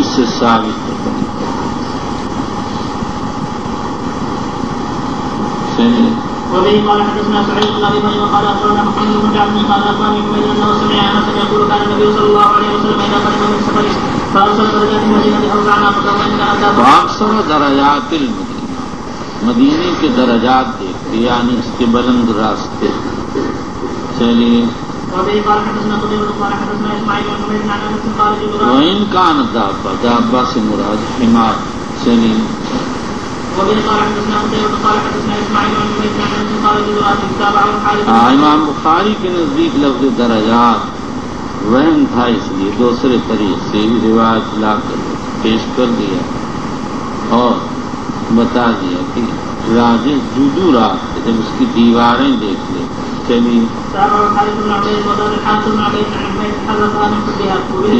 حدیث سے ثابت ہے. وبه قال حدثنا سعيد بن ابي مريم قال اخبرنا محمد بن جعفر قال اخبرني حميد انه سمع انس يقول كان النبي صلى الله عليه وسلم اذا قدم من سفر فارسل درجات المدينه او زعنا فكما ان فاکثر درجات المدینہ، مدینے کے درجات دیکھتے یعنی اس کے بلند راستے. چلیے. وبه قال حدثنا قتيبة قال حدثنا اسماعيل بن حميد عن انس قال وان كان دابہ سے مراد حمار. چلیے. وبه قال حدثنا قتيبة قال حدثنا اسماعيل بن حميد عن انس قال جرات تابع الحارث. امام بخاری کے نزدیک لفظ درجات وہم تھا، اس لیے دوسرے طریق سے ہی روایت لا کر پیش کر دیا اور بتا دیا کہ راجہ جدو رات جب اس کی دیواریں دیکھ لے. چلیے.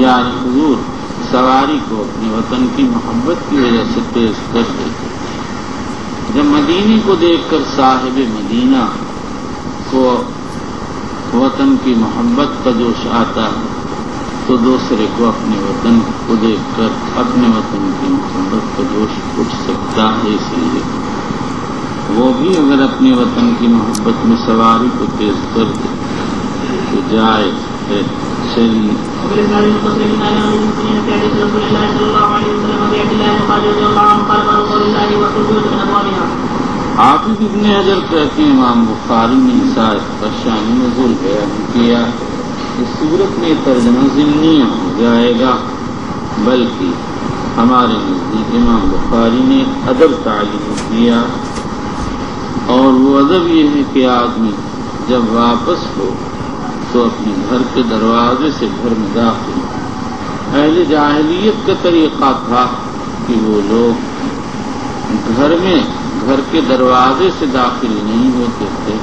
یعنی حضور سواری کو اپنے وطن کی محبت کی وجہ سے پیش کر دیتے. جب مدینے کو دیکھ کر صاحب مدینہ کو وطن کی محبت کا جوش آتا ہے تو دوسرے کو اپنے وطن کو دیکھ کر اپنے وطن کی محبت کا جوش اٹھ سکتا ہے. اس لیے وہ بھی اگر اپنے وطن کی محبت میں سواری کو تیز کر دے تو جائز ہے. چلیے. حافظ ابن حجر کہتے ہیں امام بخاری نے اس آیت کا شان نزول بیان کیا. اس صورت میں ترجمہ ضمنیہ ہو جائے گا، بلکہ ہمارے نزدیک امام بخاری نے ادب تعلیم کیا، اور وہ ادب یہ ہے کہ آدمی جب واپس ہو تو اپنے گھر کے دروازے سے گھر میں داخل. اہل جاہلیت کا طریقہ تھا کہ وہ لوگ گھر کے دروازے سے داخل نہیں ہوتے تھے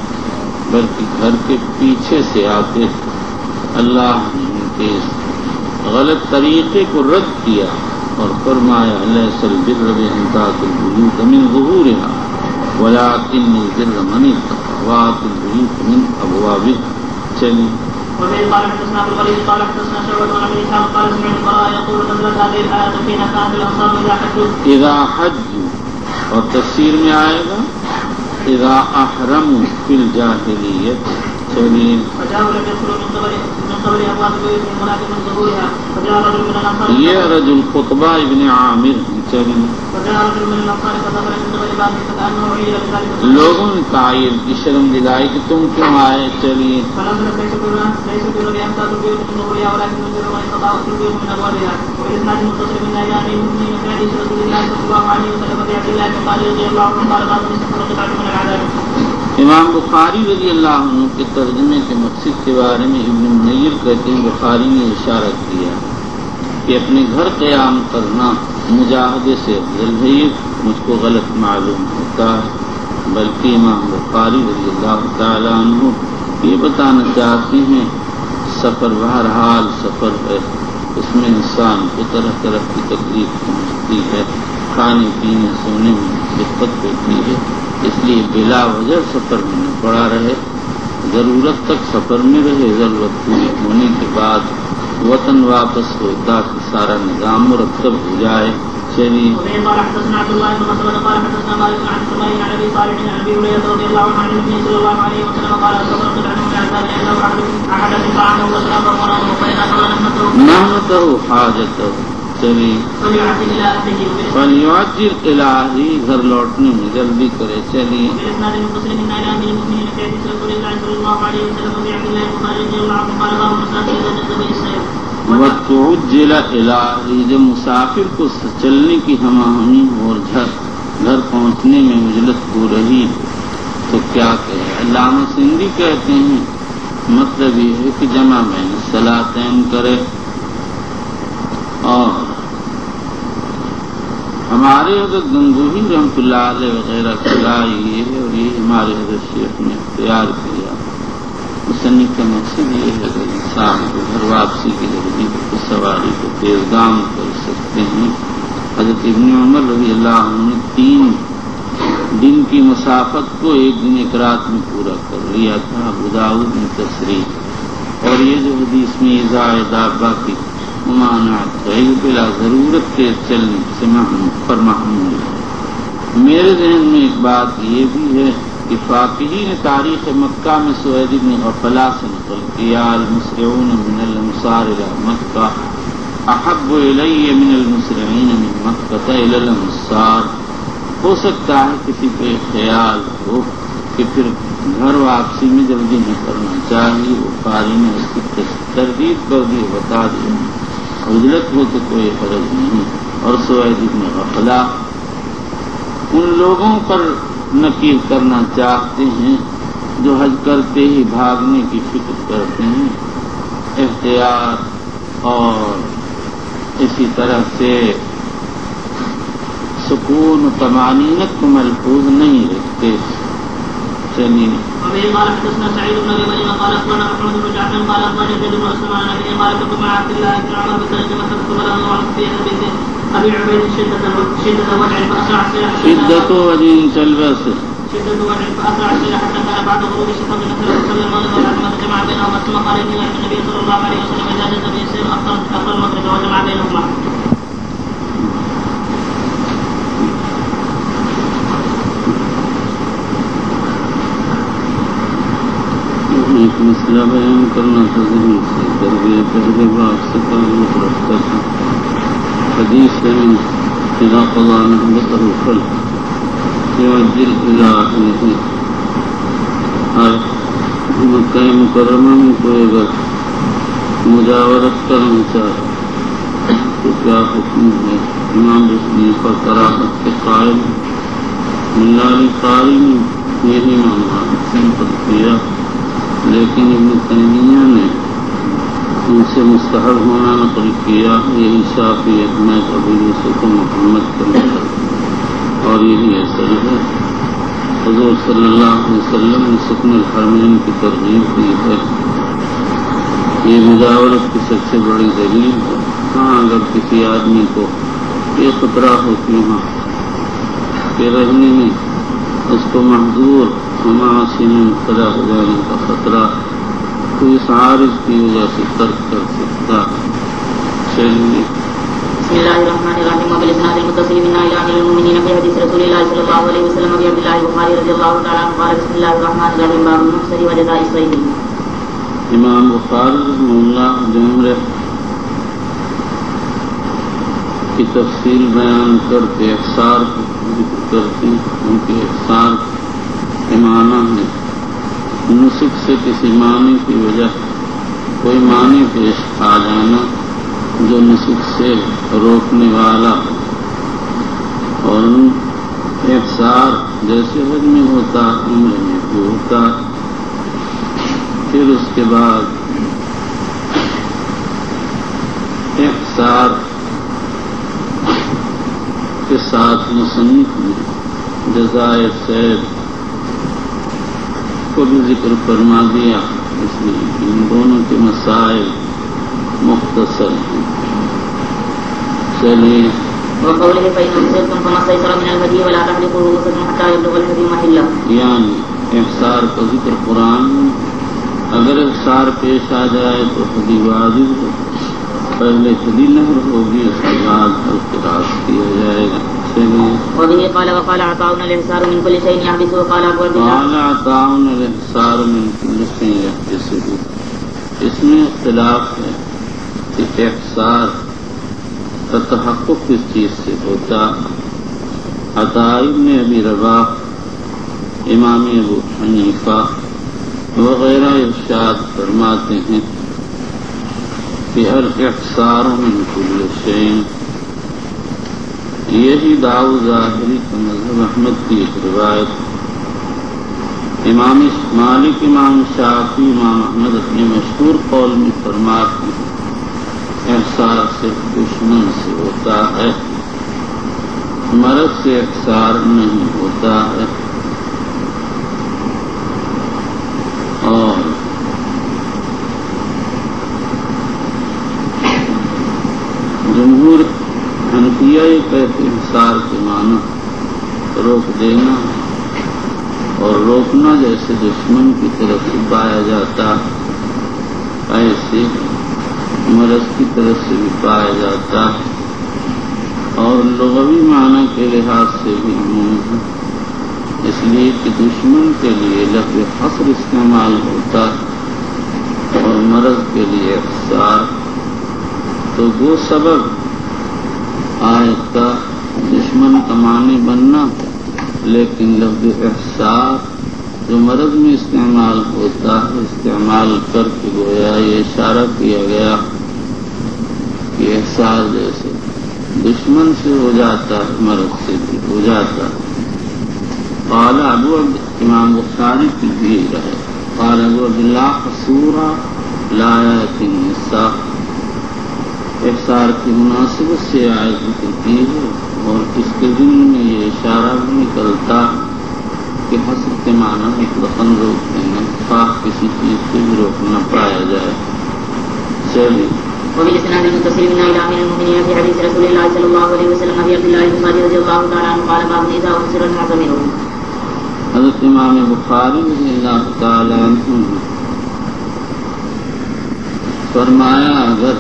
بلکہ گھر کے پیچھے سے آتے تھے. اللہ نے ان کے اس غلط طریقے کو رد کیا اور فرمایا لیس البر بأن تأتوا البیوت من ظہورها ولكن البر من اتقى وآتوا البیوت من ابوابها. چلیے. وبه قال حدثنا ابو الوليد قال حدثنا شعبة عن ابي اسحاق قال سمعت البراء يقول نزلت هذه الآية حين كانت الأنصار إذا حجوا اور تفسیر میں آئے گا اذا احرموا فی الجاہلیت. چلیے. یہ رجل قطبہ ابن عامر. چلیے. لوگوں نے تعین کی شرم دلائی کہ تم کیوں آئے. چلیے. امام بخاری رضی اللہ عنہ کے ترجمے کے مقصد کے بارے میں ابن منیر کہتے ہیں بخاری نے اشارہ کیا کہ اپنے گھر قیام کرنا مجاہدے سے افضل ہے. مجھ کو غلط معلوم ہوتا ہے، بلکہ امام بخاری رضی اللہ تعالیٰ عنہ یہ بتانا چاہتے ہیں سفر بہرحال سفر ہے، اس میں انسان کو طرح طرح کی تکلیف پہنچتی ہے، کھانے پینے سونے میں دقت ہوتی ہے. اس لیے بلا وجہ سفر میں نہ پڑا رہے، ضرورت تک سفر میں رہے، ضرورت پوری ہونے کے بعد وطن واپس ہو تاکہ سارا نظام مرتب ہو جائے. چلیے. نعمتہ حاجتہ. چلیے. فلیعجل الہی گھر لوٹنے میں جلدی کرے. چلیے. وتعجل الہی جب مسافر کو چلنے کی ہماہنی اور گھر پہنچنے میں عجلت ہو رہی تو کیا کہے. علامہ سندھی کہتے ہیں مطلب یہ ہے کہ جمع بین الصلاتین کرے. اور ہمارے حضرت گنگوہی رحمۃ اللہ علیہ وغیرہ کی رائے یہ ہے، اور یہ ہمارے حضرت شیخ نے اختیار کیا. مصنف کا مقصد یہ ہے کہ انسان کو گھر واپسی کی جلدی کو سواری کو تیز گام کر سکتے ہیں. حضرت ابن عمر رضی اللہ عنہ نے 3 دن کی مسافت کو 1 دن 1 رات میں پورا کر لیا تھا. ابو داؤد میں تصریح. اور یہ جو حدیث میں ایذاء دابہ کی ممانعت ہے، بلا ضرورت کے چلنے سے پر محمول ہے۔ میرے ذہن میں ایک بات یہ بھی ہے کہ فاقہین تاریخ مکہ میں سوید بن غفلہ سے نقل کیا المسرعون من الانصار الى مکہ احب الی من المسرعین من مکہ الى الانصار۔ ہو سکتا ہے کسی پہ خیال ہو کہ پھر گھر واپسی میں جلدی نہ کرنا چاہیے، وہ قاری نے اس کی تردید کر دی، بتا دیا عجلت ہو تو کوئی حرج نہیں۔ اور سوید بن غفلہ ان لوگوں پر نکیر کرنا چاہتے ہیں جو حج کرتے ہی بھاگنے کی فکر کرتے ہیں، احتیاط اور اسی طرح سے سکون و طمانینت کو ملحوظ نہیں رکھتے۔ چلیے وبه قال حدثنا سعيد بن ابي مريم قال اخبرنا محمد بن جعفر قال اخبرني زيد بن اسلم عن ابي قال كنت مع عبد الله بن عمر بترجمه فكتب له عن في بيت ابي عبيد شده وجع فاسرع السير شدت وجع تلبس شده وجع فاسرع السير حتى كان بعد غروب الشفق نزل صلى الله عليه وسلم جمع بينهما ثم قال اني رايت النبي صلى الله عليه وسلم اذا جاز به السير اخر المغرب وجمع بينهما۔ ایک مسئلہ بیان کرنا تھا، ذہن سے کر دیا، پہلے بات سے تعلق رکھتا تھا۔ حدیث ہے اذا قضى نهبته الخلق يعجل الى اهله۔ اور مکہ مکرمہ میں کوئی اگر مجاورت کرنا چاہے تو کیا حکم ہے؟ امام رشدی پر کراہت کے قائل ملا علی قاری نے یہی معاملہ نقل کیا، لیکن ابن تیمیہ نے ان سے مستحب ہونا نقل کیا، یہی شافعی احمد ابو یوسف محمد کا نقل، اور یہی اثر ہے۔ حضور صلی اللہ علیہ وسلم نے سکن الحرمین کی ترغیب دی ہے، یہ مجاورت کی سب سے بڑی دلیل ہے۔ ہاں اگر کسی آدمی کو یہ خطرہ ہو کہ وہاں کے رہنے میں اس کو محظور معاصی میں مبتلا ہو جانے کا خطرہ، تو اس عارض کی وجہ سے ترک کر سکتا۔ چلیے بسم الله الرحمن الرحيم وبالاسناد المتصل من الى امير المؤمنين في حديث رسول الله صلى الله عليه وسلم ابي عبد الله البخاري رضي الله تعالى عنه قال بسم الله الرحمن الرحيم باب المحصر وجزاء الصيد۔ امام بخاری رحمہ اللہ جو عمرہ کی تفصیل بیان کرتے احصار کو ذکر کرتے ہیں، ان کے احصار کے معنی ہے نسک سے کسی معنی کی وجہ کوئی معنی پیش آ جانا جو نسک سے روکنے والا ہو، اور احصار جیسے حج میں ہوتا عمرے میں بھی ہوتا۔ پھر اس کے بعد احصار کے ساتھ مصنف نے جزائے صید کو بھی ذکر فرما دیا، اس لیے ان دونوں کے مسائل مختصر ہیں۔ چلیے وقوله فإن أمسكتم فما استيسر من الهدي ولا تحلقوا رؤوسكم حتى يبلغ الهدي محله، یعنی احصار کا ذکر قرآن میں اگر احصار پیش آ جائے تو ہدی واجب ہے، پہلے ہدی نہر ہوگی، اس کے بعد القراص کیا جائے گا۔ وبه قال وقال عطاء الإحصار من كل شيء يحبسه قال أبو عبد الله قال عطاء الإحصار من كل شيء يحبسه۔ اس میں اختلاف ہے کہ احصار کا تحقق کس چیز سے ہوتا۔ عطاء ابن ابی رباح، امام ابو حنیفہ وغیرہ ارشاد فرماتے ہیں کہ الاحصار من كل شيء، یہی دعو ظاہری کا مذہب احمد کی ایک روایت، امام مالک، امام شافعی، امام احمد اپنے مشہور قول میں فرماتے ہیں احصار صرف دشمن سے ہوتا ہے، مرد سے احصار نہیں ہوتا ہے۔ اور جمہور حنفیہ یہ کہتے ہیں احصار کے معنی روک دینا، اور روکنا جیسے دشمن کی طرف سے پایا جاتا ایسے، مرض کی طرف سے بھی پایا جاتا ہے اور لغوی معنی کے لحاظ سے بھی عموم ہے، اس لیے کہ دشمن کے لیے لفظ حصر استعمال ہوتا ہے اور مرض کے لیے احصار، تو وہ سبب آیت کا دشمن کا معنی بننا، لیکن لفظ احصار جو مرض میں استعمال ہوتا ہے استعمال کر کے گویا یہ اشارہ کیا گیا کہ احصار جیسے دشمن سے ہو جاتا ہے مرض سے بھی ہو جاتا ہے۔ قال ابو امام بخاری کی بھی رہے، قال ابو عبداللہ قصورا لا آیت النساء، احصار کی مناسبت سے آیت ذکر کی ہے اور اس کے ضمن میں یہ اشارہ بھی نکلتا کہ حسب کے معنی مطلقاً روکتے ہیں، خواہ کسی چیز سے بھی روکنا پایا جائے۔ چلیے وبالإسناد المتصل من إلى أمير المؤمنين في حديث رسول الله صلى الله عليه وسلم أبي عبد الله البخاري رضي الله تعالى عنه قال باب إذا أبصر المعتمر۔ حضرت امام بخاری رضی اللہ تعالی عنہ فرمایا اگر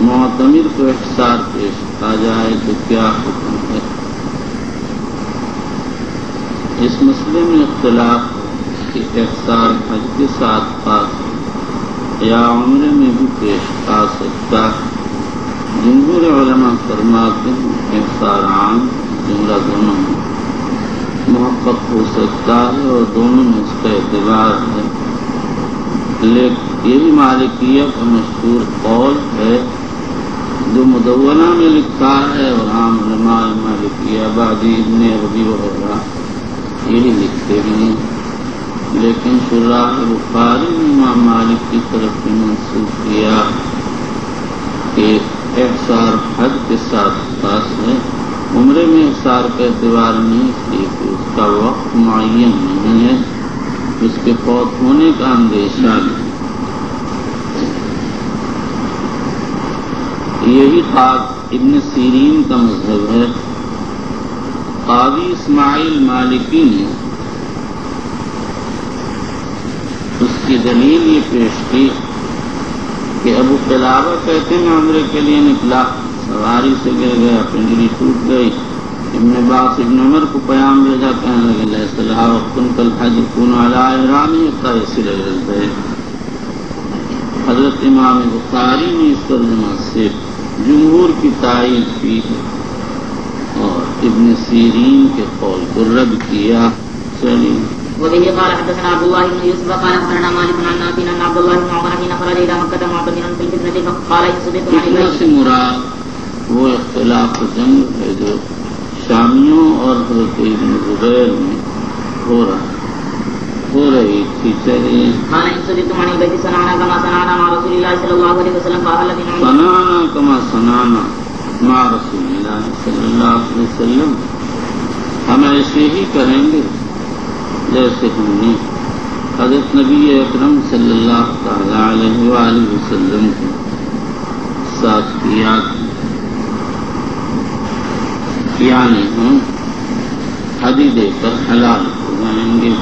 معتمر کو احصار پیش آ جائے تو کیا حکم ہے؟ اس مسئلے میں اختلاف کہ احصار حج کے ساتھ پاس یا عمرے میں بھی پیش آ سکتا ہے۔ جمہور علماء فرماتے ہیں احصار عام جملہ دونوں میں محقق ہو سکتا ہے اور دونوں میں اس کا اعتبار ہے، لیکن یہ بھی مالکیہ کا مشہور قول ہے جو مدونہ میں لکھا ہے اور عام علماء مالکیہ بعدی ابن عربی وغیرہ یہی لکھتے ہیں، لیکن شراح بخاری نے امام مالک کی طرف سے منسوخ کیا کہ احصار حج کے ساتھ پاس ہے، عمرے میں احصار کا اعتبار نہیں، اس لیے کہ اس کا وقت معین نہیں ہے، اس کے فوت ہونے کا اندیشہ نہیں۔ یہی قاضی ابن سیرین کا مذہب ہے۔ قاضی اسماعیل مالکی نے اس کی دلیل یہ پیش کی کہ ابو قلابہ کہتے ہیں عمرے کے لیے نکلا، سواری سے گر گیا، پنجری ٹوٹ گئی، ابن عباس ابن عمر کو پیام بھیجا، کہنے لگے لیس لہا وقتن کالحج یکون علی احرامی حتی یصل الی البیت۔ حضرت امام بخاری نے اس ترجمہ سے جمہور کی تائید کی اور ابن سیرین کے قول کو رد کیا۔ چلیے وبه قال حدثنا عبد الله بن يوسف قال اخبرنا مالك عن نافع ان عبد الله بن عمر حين خرج الى مكه معتمرا في الفتنه فقال يصبح عن فتنہ سے مراد وہ اختلاف جنگ ہے جو شامیوں اور حضرت ابن زبیر میں ہو رہی تھی۔ چلیے قال يصبح عن البيت صنعنا كما صنعنا مع رسول الله صلى الله عليه وسلم فهل بنا صنعنا كما صنعنا مع رسول اللہ صلی اللہ علیہ وسلم، ہم ایسے ہی کریں گے جیسے ہم نے حضرت نبی اکرم صلی اللہ تعالی علیہ وآلہ وسلم کے ساتھ کیا، یعنی ہم حدی دے کر حلال ہو جائیں گے۔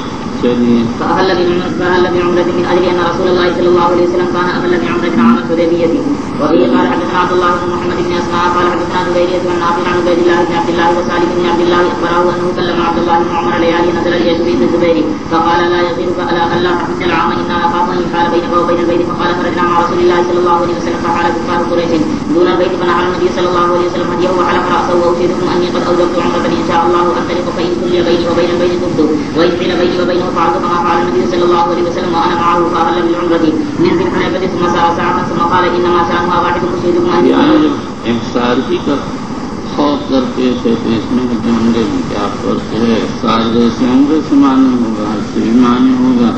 چلیے فأهل بعمرة من أجل أن رسول الله صلى الله عليه وسلم كان أهل بعمرة عام الحديبية۔ وبه قال حدثنا عبد الله بن محمد بن أسماء قال حدثنا زبيرية عن نافع عن عبيد الله بن عبد الله وسالم بن عبد الله أخبره أنه كلم عبد الله بن عمر ليالي نزل الجيش في الزبير فقال لا يغيرك ألا تحج العام إنا نخاف أن يحال بينك وبين البيت، فقال خرجنا مع رسول الله صلى الله عليه وسلم فحال كفار قريش دون البيت فنحر النبي صلى الله عليه وسلم هديه وحلق رأسه وأوشدكم أني قد أوجبت عمرة إن شاء الله أنطلق فإن كل بيني وبين البيت تبت وإن حيل بيني وبينه فعلت كما فعل النبي صلى الله عليه وسلم وأنا معه فأهل بالعمرة من ذي الحليفة ثم سار ساعة ثم قال إنما شأنها واحد أشهدكم أني احصار ہی کا خوف کرتے تھے تو اس میں عمرے میں کیا فرق ہے؟ احصار جیسے عمرے سے معنی ہوگا حج سے بھی معنی ہوگا،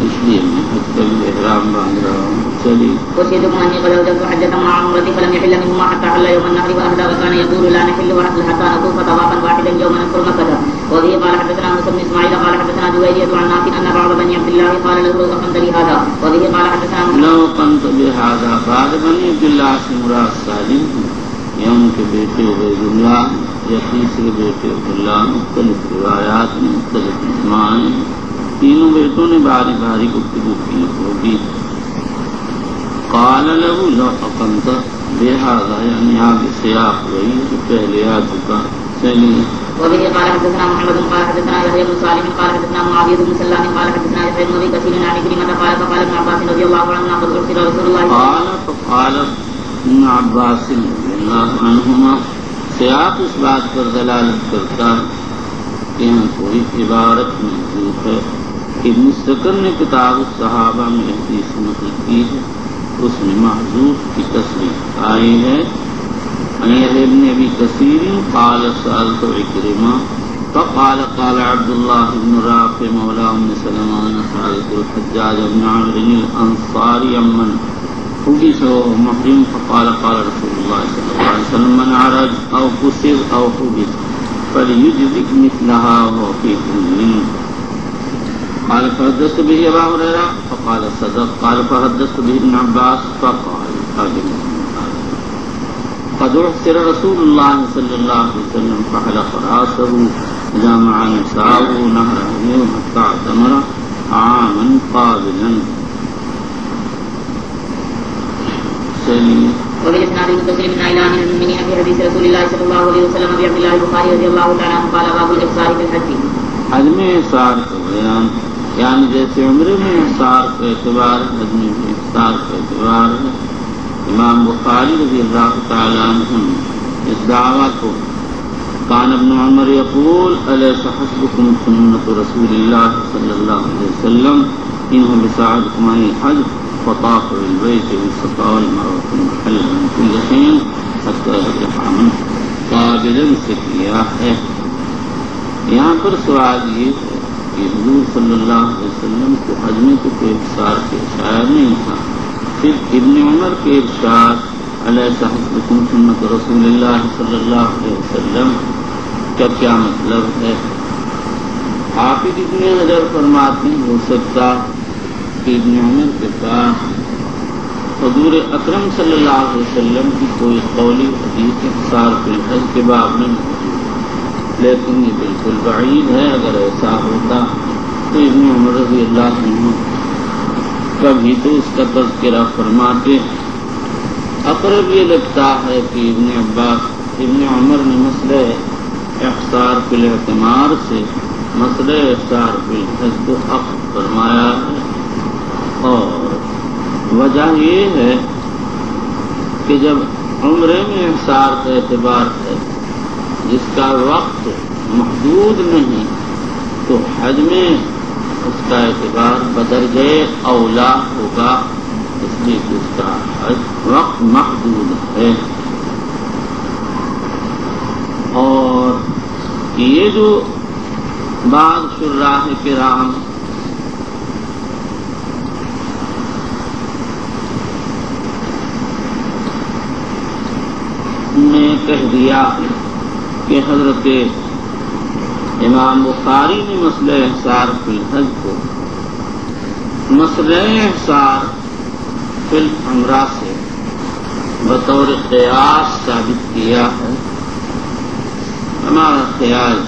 اس لیے میں حج کا بھی احرام باندھ رہا ہوں۔ چلیے أشهدكم أني قد أوجبت حجة مع عمرتي فلم يحل منهما حتى حل يوم النحر وأهدى وكان يقول لا نحل حتى نطوف طوافا واحدا يوم ندخل مكة۔ وبه قال حدثنا موسى بن إسماعيل قال حدثنا جويرية عن نافع أن بعض بني عبد الله قال له لو أقمت لي هذا۔ وبه قال حدثنا لو قمت بهذا بعد بنی عبداللہ سے مراد سالم یوم کے بیٹے عبید اللہ یا تیسرے بیٹے عبداللہ، مختلف روایات میں مختلف اسماء، تینوں بیٹوں نے باری باری گفتگو کی ہوگی۔ قال له لو أقمت بهذا يعني هذا السياق وهي فعلياتك سليم. وبه قال حدثنا محمد قال حدثنا يحيى بن صالح قال حدثنا معاوية بن سلام قال حدثنا يحيى بن ابي كثير عن عكرمة قال فقال ابن عباس رضي الله عنهما قد ارسل رسول الله قال ابن عباس رضي الله عنهما سیاق اس بات پر دلالت کرتا ہے کہ یہاں کوئی عبارت محذوف ہے. ابن سکن نے کتاب الصحابہ میں حدیث نقل کی ہے, اس میں محذوف کی تصریح آئی ہے. ابن ابی کثیر قال سألت عکرمہ فقال قال عبد الله بن رافع مولى ام سلمان سألت الحجاج بن عمرو الانصاري عمن حبس وهو محرم فقال قال رسول الله صلى الله عليه وسلم من عرج او قصر او حبس فليجزك مثلها وهو في كل. قال فحدثت به ابا هريره فقال صدق. قال فحدثت به ابن عباس فقال قد احسر رسول الله صلى الله عليه وسلم فحلق راسه جامع نساءه نهره حتى اعتمر عاما قابلا. وبالاسناد المتصل من اعلان المؤمنين في حديث رسول الله صلى الله عليه وسلم ابي عبد الله البخاري رضي الله تعالى عنه قال باب الافطار في الحج. حج میں افطار کا بیان یعنی جیسے عمرے میں افطار کا اعتبار حج میں بھی افطار کا اعتبار ہے. امام بخاری رضی اللہ تعالی عنہ اس دعویٰ کو کان ابن عمر یقول الیس حسبکم سنت رسول اللہ صلی اللہ علیہ وسلم انہ بساعدکم عن الحج فطاف بالبيت والصفا والمروة محلا من كل حين حتى يرجع منه قابلا سے کیا ہے. یہاں پر سوال یہ ہے کہ حضور صلی اللہ علیہ وسلم کو حج میں تو کوئی افطار پیش آیا نہیں تھا. پھر ابن عمر کے ارشاد الیس حسبکم سنت رسول اللہ صلی اللہ علیہ وسلم کا کیا مطلب ہے؟ آپ اتنے نظر فرماتے ہیں ہو سکتا کہ ابن عمر کے پاس حضور اکرم صلی اللہ علیہ وسلم کی کوئی قولی حدیث افطار فی الحج کے باب میں موجود ہے, لیکن یہ بالکل بعید ہے. اگر ایسا ہوتا تو ابن عمر رضی اللہ عنہ کبھی تو اس کا تذکرہ فرماتے. اقرب یہ لگتا ہے کہ ابن عمر نے مسئلہ افطار فی الاعتمار سے مسئلہ افطار فی الحج کو اخذ فرمایا ہے. اور وجہ یہ ہے کہ جب عمرے میں افطار کا اعتبار ہے جس کا وقت محدود نہیں, تو حج میں اس کا اعتبار بدرجہ اولا ہوگا, اس لیے کہ اس کا حج وقت محدود ہے. اور یہ جو بعض شراح کرام نے کہہ دیا کہ حضرت امام بخاری نے مسئلہ احصار فی الحج کو مسئلہ احصار فی العمرہ سے بطور قیاس ثابت کیا ہے. ہمارا خیال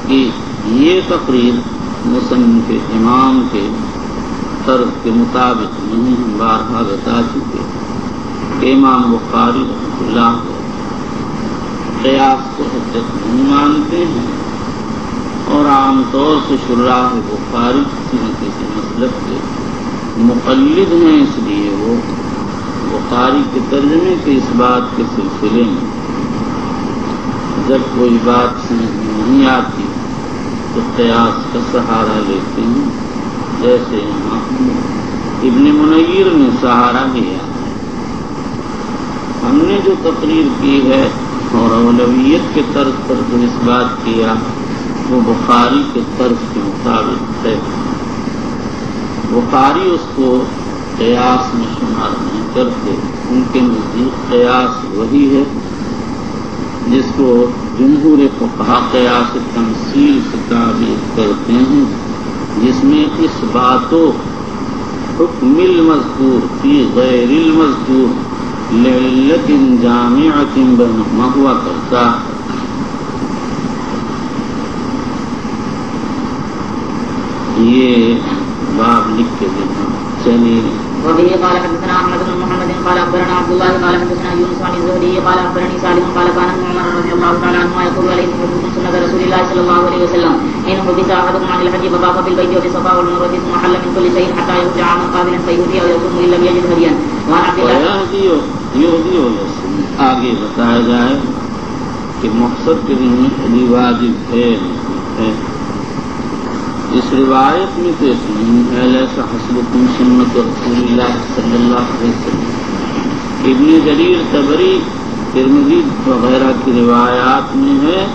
کہ یہ تقریر مصنف امام کے طرز کے مطابق نہیں. ہم بارہا بتا چکے کہ امام بخاری رحمۃ اللہ قیاس کو حجت نہیں مانتے ہیں, اور عام طور سے شراح بخاری کسی نہ کسی مسلک کے مقلد ہیں, اس لیے وہ بخاری کے ترجمے کے اس بات کے سلسلے میں جب کوئی بات سمجھ میں نہیں آتی تو قیاس کا سہارا لیتے ہیں, جیسے یہاں ابن منیر نے سہارا لیا. ہم نے جو تقریر کی ہے اور اولویت کے طرز پر جو اس بات کیا وہ بخاری کے طرز کے مطابق ہے. بخاری اس کو قیاس میں شمار نہیں کرتے. ان کے نزدیک قیاس وہی ہے جس کو جمہور فقہا قیاس تمثیل سے تعبیر کرتے ہیں, جس میں اس باتوں حکم المذکور فی غیر المذکور لعلت جامعۃ بینہما ہوا کرتا. یہ باب لکھ کے دینا. چلیے وبه قال حدثنا احمد بن محمد قال اخبرنا عبد الله قال حدثنا يونس عن الزهري قال اخبرني سالم قال كان ابن عمر رضي الله تعالى عنهما يقول عليه حدثكم سنه رسول الله صلى الله عليه وسلم ان حدث احدكم عن الحج فطاف بالبيت وبالصفا والمروه ثم حل من كل شيء حتى يرجع عاما قابلا فيهدي او يصوم ان لم يجد هديا. وعن عبد الله آگے بتایا جائے کہ مقصد کے لیے علی واجب ہے. اس روایت میں تو نہیں ہے لیسا حسبکم سنت رسول اللہ صلی اللہ علیہ وسلم. ابن جریر طبری ترمذی وغیرہ کی روایات میں ہے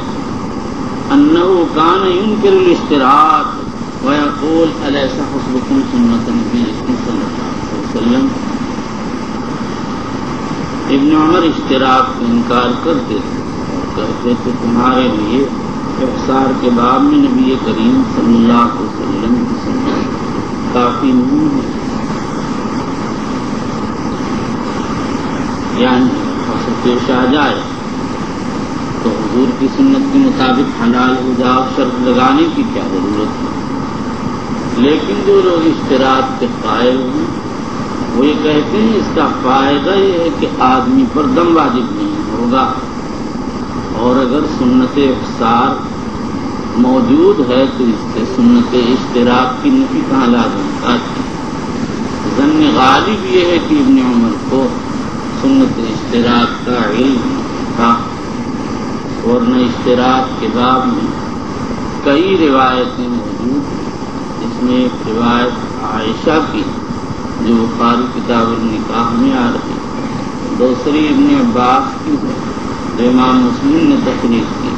انہ کان ینکر الاشتراک ویقول الیسا حسبکم سنت نبی صلی اللہ علیہ وسلم. ابن عمر اشتراک کا انکار کرتے تھے اور کہتے تھے تمہارے لیے احصار کے باب میں نبی کریم صلی اللہ علیہ وسلم کی سنت کافی نہیں ہے. یعنی حسب پیش آ جائے تو حضور کی سنت کے مطابق حلال ہو جاؤ شرط لگانے کی کیا ضرورت ہے. لیکن جو لوگ اشتراک کے قائل ہیں وہ یہ کہتے ہیں اس کا فائدہ یہ ہے کہ آدمی پر دم واجب نہیں ہوگا اور اگر سنت احصار موجود ہے تو اس سے سنت اشتراک کی نفی کہاں لازم آتی. ظن غالب یہ ہے کہ ابن عمر کو سنت اشتراک کا علم تھا ورنہ اشتراک کے باب میں کئی روایتیں موجود ہیں. اس میں ایک روایت عائشہ کی جو بخاری کتاب النکاح میں آ رہی، دوسری ابن عباس کی ہے جو امام مسلم نے تخریج کی.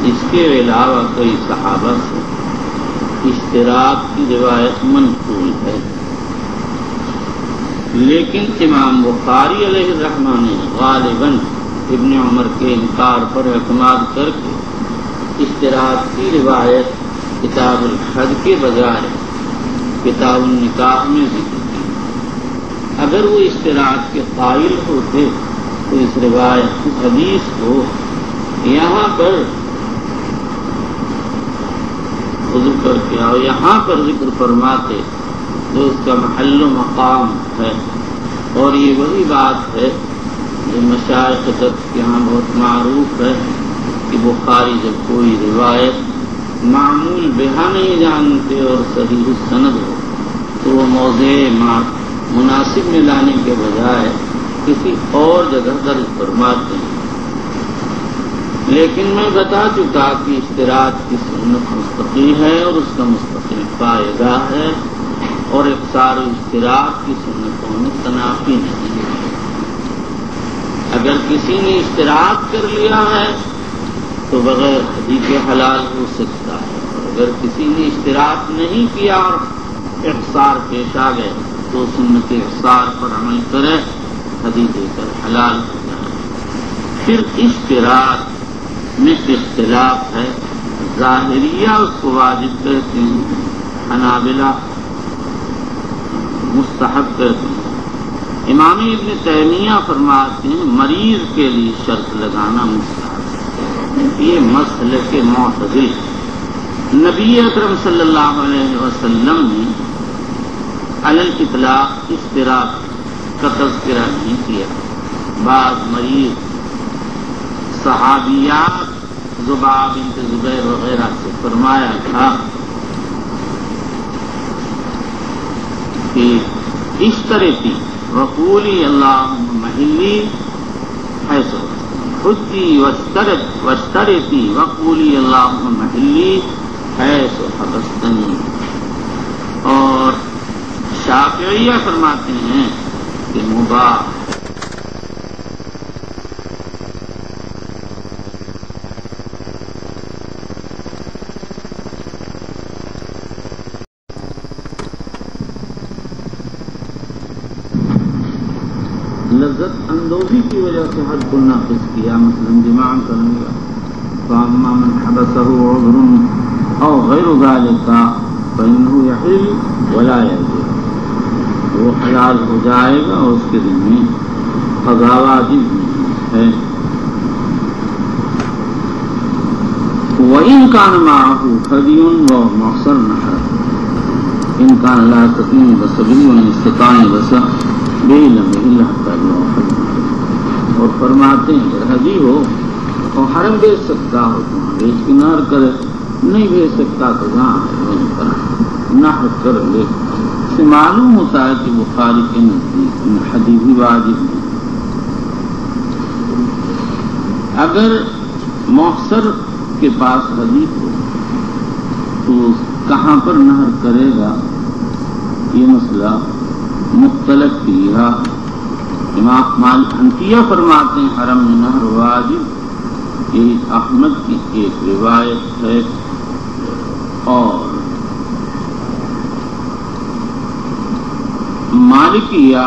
اس کے علاوہ کئی صحابہ سے اشتراک کی روایت منقول ہے. لیکن امام بخاری علیہ الرحمہ نے غالباً ابن عمر کے انکار پر اعتماد کر کے اشتراک کی روایت کتاب الحج کے بجائے کتاب النکاح میں ذکر. اگر وہ اشتراک کے قائل ہوتے تو اس روایت کی حدیث کو یہاں پر وضو کر کے آؤ یہاں پر ذکر فرماتے جو اس کا محل و مقام ہے. اور یہ وہی بات ہے جو مشائخ کے یہاں بہت معروف ہے کہ بخاری جب کوئی روایت معمول بہا نہیں جانتے اور صحیح السند ہو تو وہ موضع مناسب میں لانے کے بجائے کسی اور جگہ درج فرماتے ہیں. لیکن میں بتا چکا کہ اشتراک کی سنت مستقل ہے اور اس کا مستقل فائدہ ہے اور اقصار و اشتراک کی سنتوں میں تنافی نہیں ہے. اگر کسی نے اشتراک کر لیا ہے تو بغیر حدیث حلال ہو سکتا ہے اور اگر کسی نے اشتراک نہیں کیا اور اقصار پیش آ گئے تو سنت احصار پر عمل کرے حدیث کر حلال ہو جائے. پھر اشتراک میں اختلاف ہے. ظاہریہ اس کو واجب کہتے ہیں، حنابلہ مستحب کہتے ہیں. امام ابن تیمیہ فرماتے ہیں مریض کے لیے شرط لگانا مستحب ہے. یہ مسلک معتدل. نبی اکرم صلی اللہ علیہ وسلم نے علی الاطلاق اشتراک کا تذکرہ نہیں کیا. بعض مریض صحابیات زباب بنت زبیر وغیرہ سے فرمایا تھا کہ اشترتی وقولی اللہم محلی حیث حجی واشترتی وقولی اللہم محلی حیث حبستنی. اور شافعیہ فرماتے ہیں کہ مباح لذت اندوزی کی وجہ سے حد کو ناقص کیا. مثلا جماع کر لیا فاما من حبسه عذر او غیر ذلك فانه يحل ولا يجوز. وہ حلال ہو جائے گا اور اس کے دل میں قضا واجب ہے. وَإِنْ كَانَ مَعَهُ هَدْيٌ وَهُوَ مُحْصِرٌ امکان اللہ تقیم بصبری و استطاع بسا بے علم اللہ تعالی اور فرماتے ہیں اگر حجی ہو اور حرم بھیج سکتا ہو تو بھیج کے نہر کرے، نہیں بھیج سکتا تو جہاں ہے وہیں پر نہر کر لے۔ سے معلوم ہوتا ہے کہ بخاری کے نزدیک حدیث واجب نہیں۔ اگر محصر کے پاس حدیث ہو تو کہاں پر نہر کرے گا یہ مسئلہ مختلف کیا۔ امام مالک حنفیہ فرماتے ہیں حرم میں نہر واجب، یہی احمد کی ایک روایت ہے، اور مالکیہ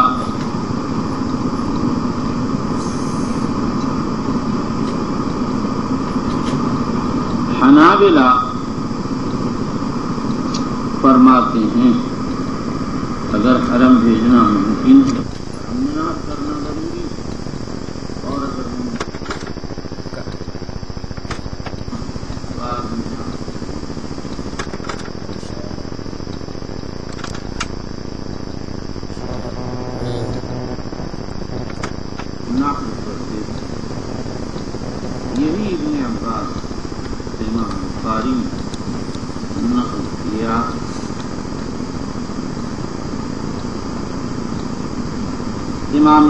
حنابلہ فرماتے ہیں اگر حرم بھیجنا ممکن ہے حرم میں نہر کرنا ضروری ہے، اور اگر یہی ابن عباس سے امام بخاری نقل کیا۔ امام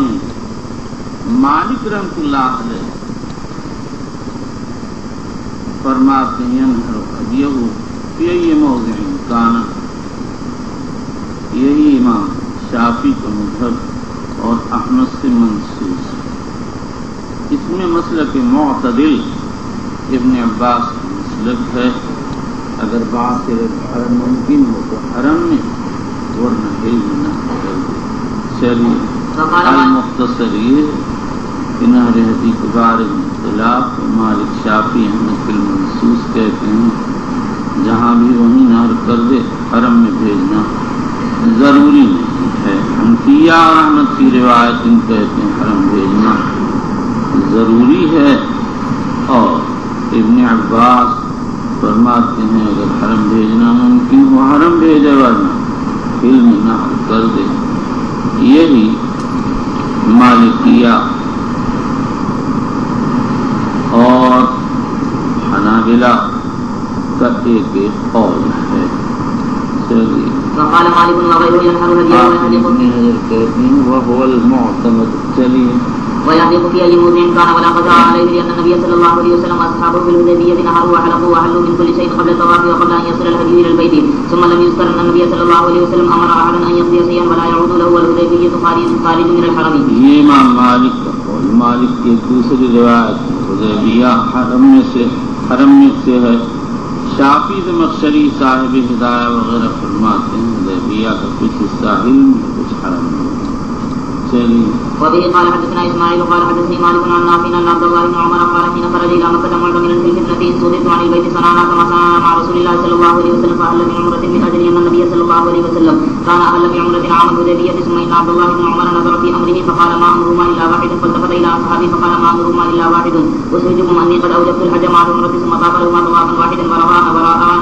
مالک رحمۃ اللہ علیہ فرماتے ہیں یہ موضع کان، یہی امام شافعی کا مذہب اور احمد سے منسوخ۔ اس میں مسلک معتدل ابن عباس کا مسلک ہے، اگر باطل حرم ممکن ہو تو حرم میں ورنہ نہ چلیے المختصر یہ کہ نہر حدیث کے بارے میں اختلاف مالک شافعی احمد فی المنصوص کہتے ہیں جہاں بھی وہیں نہر کر دے حرم میں بھیجنا ضروری نہیں ہے۔ حنفیہ اور احمد کی روایت ان کہتے ہیں حرم بھیجنا ضروری ہے، اور ابن عباس فرماتے ہیں اگر حرم بھیجنا ممکن ہو حرم بھیجے ورنہ علم نہر کر دے۔ یہی مالکیہ اور حنابلہ کا ایک قول ہے۔ وقال مالك وغيره ينهر هديه وهو المعتمد چلیے ويحلق في أي موضع كان ولا قضاء عليه لأن النبي صلى الله عليه وسلم أصحابه في الحديبية نهروا وحلقوا وحلوا من كل شيء قبل الطواف وقبل أن يصل الهدي إلى البيت، ثم لم يذكر أن النبي صلى الله عليه وسلم أمر أحدا أن يقضي شيئا ولا يعود له والحديبية خارج من الحرم۔ یہ امام مالک کا قول۔ مالک کی دوسری روایت حدیبیہ حرم میں سے ہے۔ شافعی زمخشری صاحب ہدایہ وغیرہ فرماتے ہیں حدیبیہ کا کچھ حصہ علم میں کچھ حرم میں۔ چلیے وبه قال حدثنا اسماعيل قال حدثني مالك عن نافع ان عبد الله بن عمر قال حين خرج الى مكه معتمرا في الفتنه استودعت عن البيت صنعاء كما صنع مع رسول الله صلى الله عليه وسلم فاهل بعمره من اجل ان النبي صلى الله عليه وسلم كان اهل بعمره عام الحديبيه، ثم ان عبد الله بن عمر نظر في امره فقال ما امرهما الا واحد، فالتفت الى اصحابه فقال ما امرهما الا واحد اسودكم اني قد اوجبت الحج مع عمره ثم طاف لهما طوافا واحدا وراء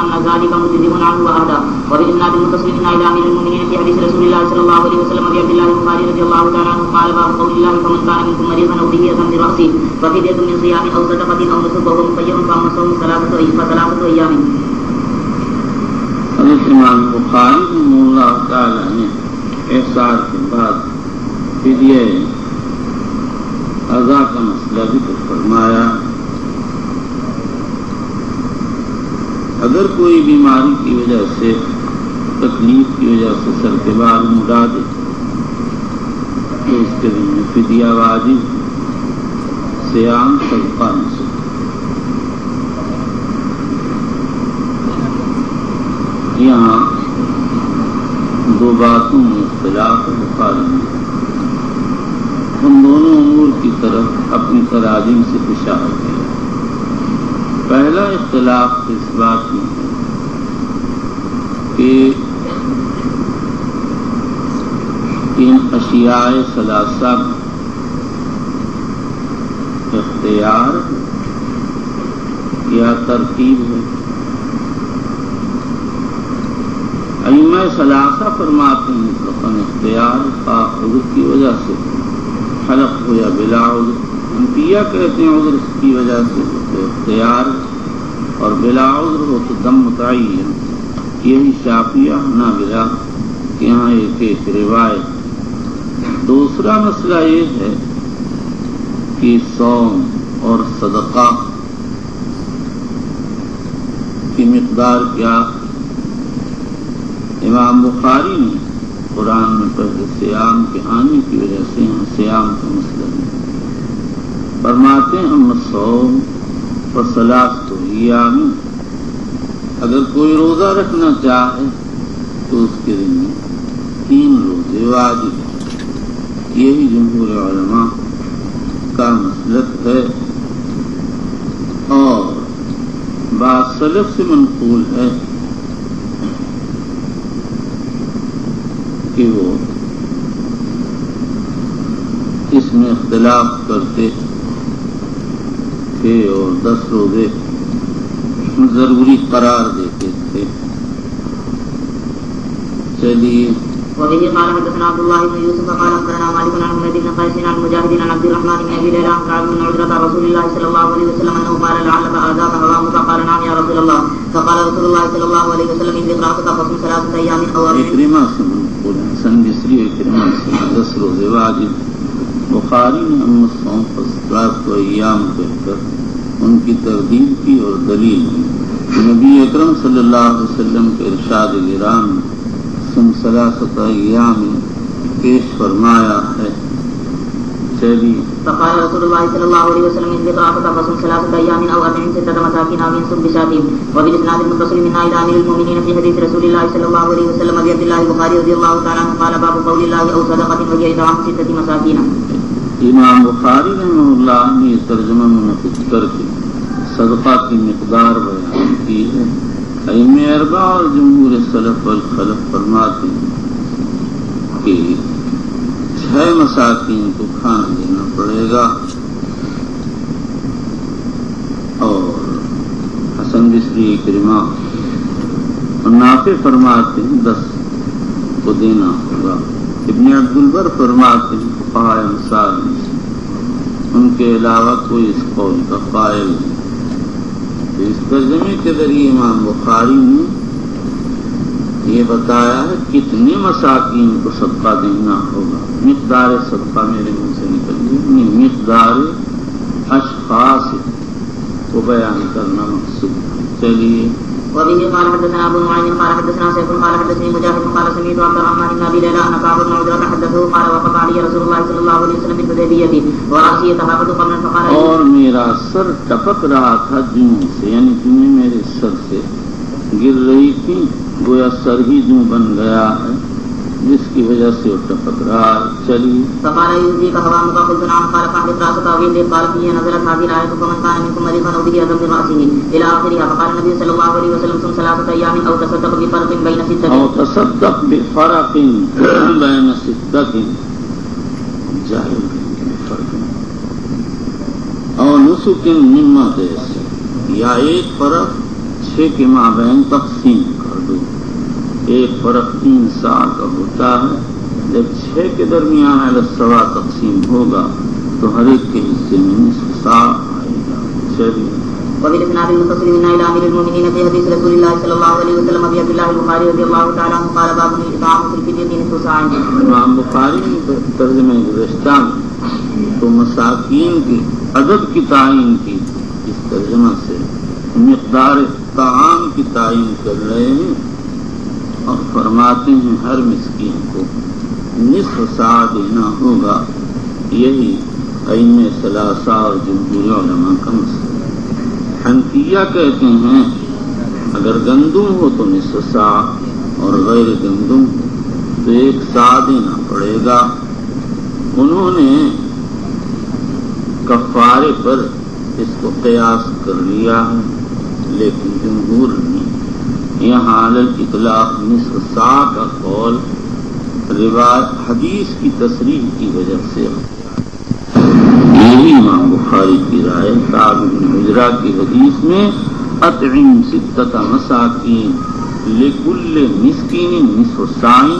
ان ذلك مجزئ عنه واهدى۔ وبالاسناد المتصل الى امير المؤمنين في حديث رسول الله صلى الله عليه وسلم ابي عبد الله البخاري رضي الله تعالى عنه قال باب قول الله فمن كان منكم مريضا او به اذى براسه ففدية من صيام او صدقة او نسك وهو مخير فاما صوم ثلاثة ايام۔ حضرت امام بخاری رحمہ اللہ تعالی نے احصار کے بعد فدیہ اذا کا مسئلہ ذکر فرمایا۔ اگر کوئی بیماری کی وجہ سے تکلیف کی وجہ سے سر کے بال مڑا دے تو اس کے لیے فدیہ واجب صیام صدقہ نسک۔ یہاں دو باتوں میں اختلاف بخاری میں ان دونوں امور کی طرف اپنی تراجم سے اشارہ کیا۔ پہلا اختلاف اس بات میں ہے کہ ان اشیاء ثلاثہ اختیار یا ترتیب ہے۔ ائمہ ثلاثہ فرماتے ہیں مطلقاً اختیار عذر کی وجہ سے خلق ہو یا بلا عذر. حنفیہ کہتے ہیں عذر کی وجہ سے تو اختیار اور بلا عذر ہو تو دم متعین. یہی شافعیہ حنابلہ کہ یہاں ایک روایت. دوسرا مسئلہ یہ ہے کہ صوم اور صدقہ کی مقدار کیا. امام بخاری نے قرآن میں پہلے سیام کے آنے کی وجہ سے سیام کا مسئلہ ہے. فرماتے ہیں ہم صوم وصلاۃ ایام، اگر کوئی روزہ رکھنا چاہے تو اس کے دن میں 3 روزے واجب. یہی جمہور علماء کا مسلک ہے اور بعض سلف سے منقول ہے کہ وہ اس میں اختلاف کرتے تھے اور 10 روزے ضروری قرار دیتے تھے. چلیے. وبه قال حدثنا عبد الله بن يوسف قال اخبرنا مالك عن حميد بن قيس عن مجاهد عن عبد الرحمن بن ابي ليلى عن كعب بن عجرة رسول الله صلى الله عليه وسلم انه قال لعلك اذاك هوامك قال نعم يا رسول الله. فقال رسول الله صلى الله عليه وسلم ان ذكرتك فصم 3 ايام او اکرمہ سے منقول ہے. حسن بصری اکرمہ سے 10 روزے واجب. بخاری نے ہم صوم فصلات و ایام کہہ کر ان کی تردید کی اور دلیل کی. نبی اکرم صلی اللہ علیہ وسلم کے ارشاد گرامی سم 3 ایام پیش فرمایا ہے. چلیے. فقال رسول الله صلى الله عليه وسلم ان ذكرتك فصم 3 ايام او اطعم 6 مساكين او ينصب بشاتين. وبالاسناد المتصل من الى امير المؤمنين في حديث رسول الله صلى الله عليه وسلم ابي عبد الله البخاري رضي الله تعالى عنه قال باب قول الله او صدقه وهي اطعام 6 مساكين. امام بخاری رحمہ اللہ نے یہ ترجمہ منعقد کر کے صدقہ کی مقدار بیان کی ہے. ائمہ اربعہ اور جمہور سلف والخلف فرماتے ہیں کہ 6 مساکین کو کھانا دینا پڑے گا. اور حسن بصری اکرمہ اور نافع فرماتے ہیں 10 کو دینا ہوگا. ابن عبد البر فرماتے ہیں فقہائے امثال ان کے علاوہ کوئی اس قول کا قائل نہیں. اس ترجمے کے ذریعے امام بخاری نے یہ بتایا ہے کتنے مساکین کو صدقہ دینا ہوگا. مقدار صدقہ میرے منہ سے نکل گئی. مقدار اشخاص کو بیان کرنا مقصود. چلیے. وبه قال حدثنا ابو نعيم قال حدثنا سيف قال حدثني مجاهد قال سمعت عبد الرحمن بن ابي ليلى ان كعب بن عجرة حدثه قال وقف علي رسول الله صلى الله عليه وسلم بالحديبية وراسي يتهافت قبلا فقال اور میرا سر ٹپک رہا تھا جوؤں سے، یعنی جوئیں میرے سر سے گر رہی تھی، گویا سر ہی جو بن گیا ہے جس کی وجہ سے وہ ٹپک رہا ہے. چلیے. فقال يؤذيك هوامك قلت نعم قال فاحدث راسك وبين قال فيه نزلت هذه الآية فمن كان منكم مريضا أو به أذى من رأسه إلى آخرها. فقال النبي صلى الله عليه وسلم صم 3 أيام أو تصدق بفرق بين 6 أو تصدق بفرق بين 6 جاهل فرق أو نسك مما تيسر، یا ایک فرق 6 کے مابین تقسیم کر دو. ایک فرق 3 سا کا ہوتا ہے. جب 6 کے درمیان علی السوا تقسیم ہوگا تو ہر ایک کے حصے میں نصف سا آئے گا. چلیے. وبالاسناد المتصل من الى امير المؤمنين في حديث رسول الله صلى الله عليه وسلم ابي عبد الله البخاري رضي الله تعالى عنه قال باب الاطعام في الفدية نصف ساع. امام بخاری نے ترجمہ گزشتہ تو مساکین کی عدد کی تعین کی اس ترجمہ سے مقدار طعام کی تعین کر رہے ہیں اور فرماتے ہیں ہر مسکین کو نصف سا دینا ہوگا. یہی ائمہ ثلاثہ اور جمہور علماء کا مسئلہ. حنفیہ کہتے ہیں اگر گندم ہو تو نصف سا اور غیر گندم ہو تو 1 سا دینا پڑے گا. انہوں نے کفارے پر اس کو قیاس کر لیا ہے، لیکن جمہور نے یہاں علی الاطلاق نصف سا کا قول روایت حدیث کی تصریح کی وجہ سے یہی امام بخاری کی رائے. کعب بن عجرہ کی حدیث میں اطعم 6 مساکین لکل مسکین نصف سائی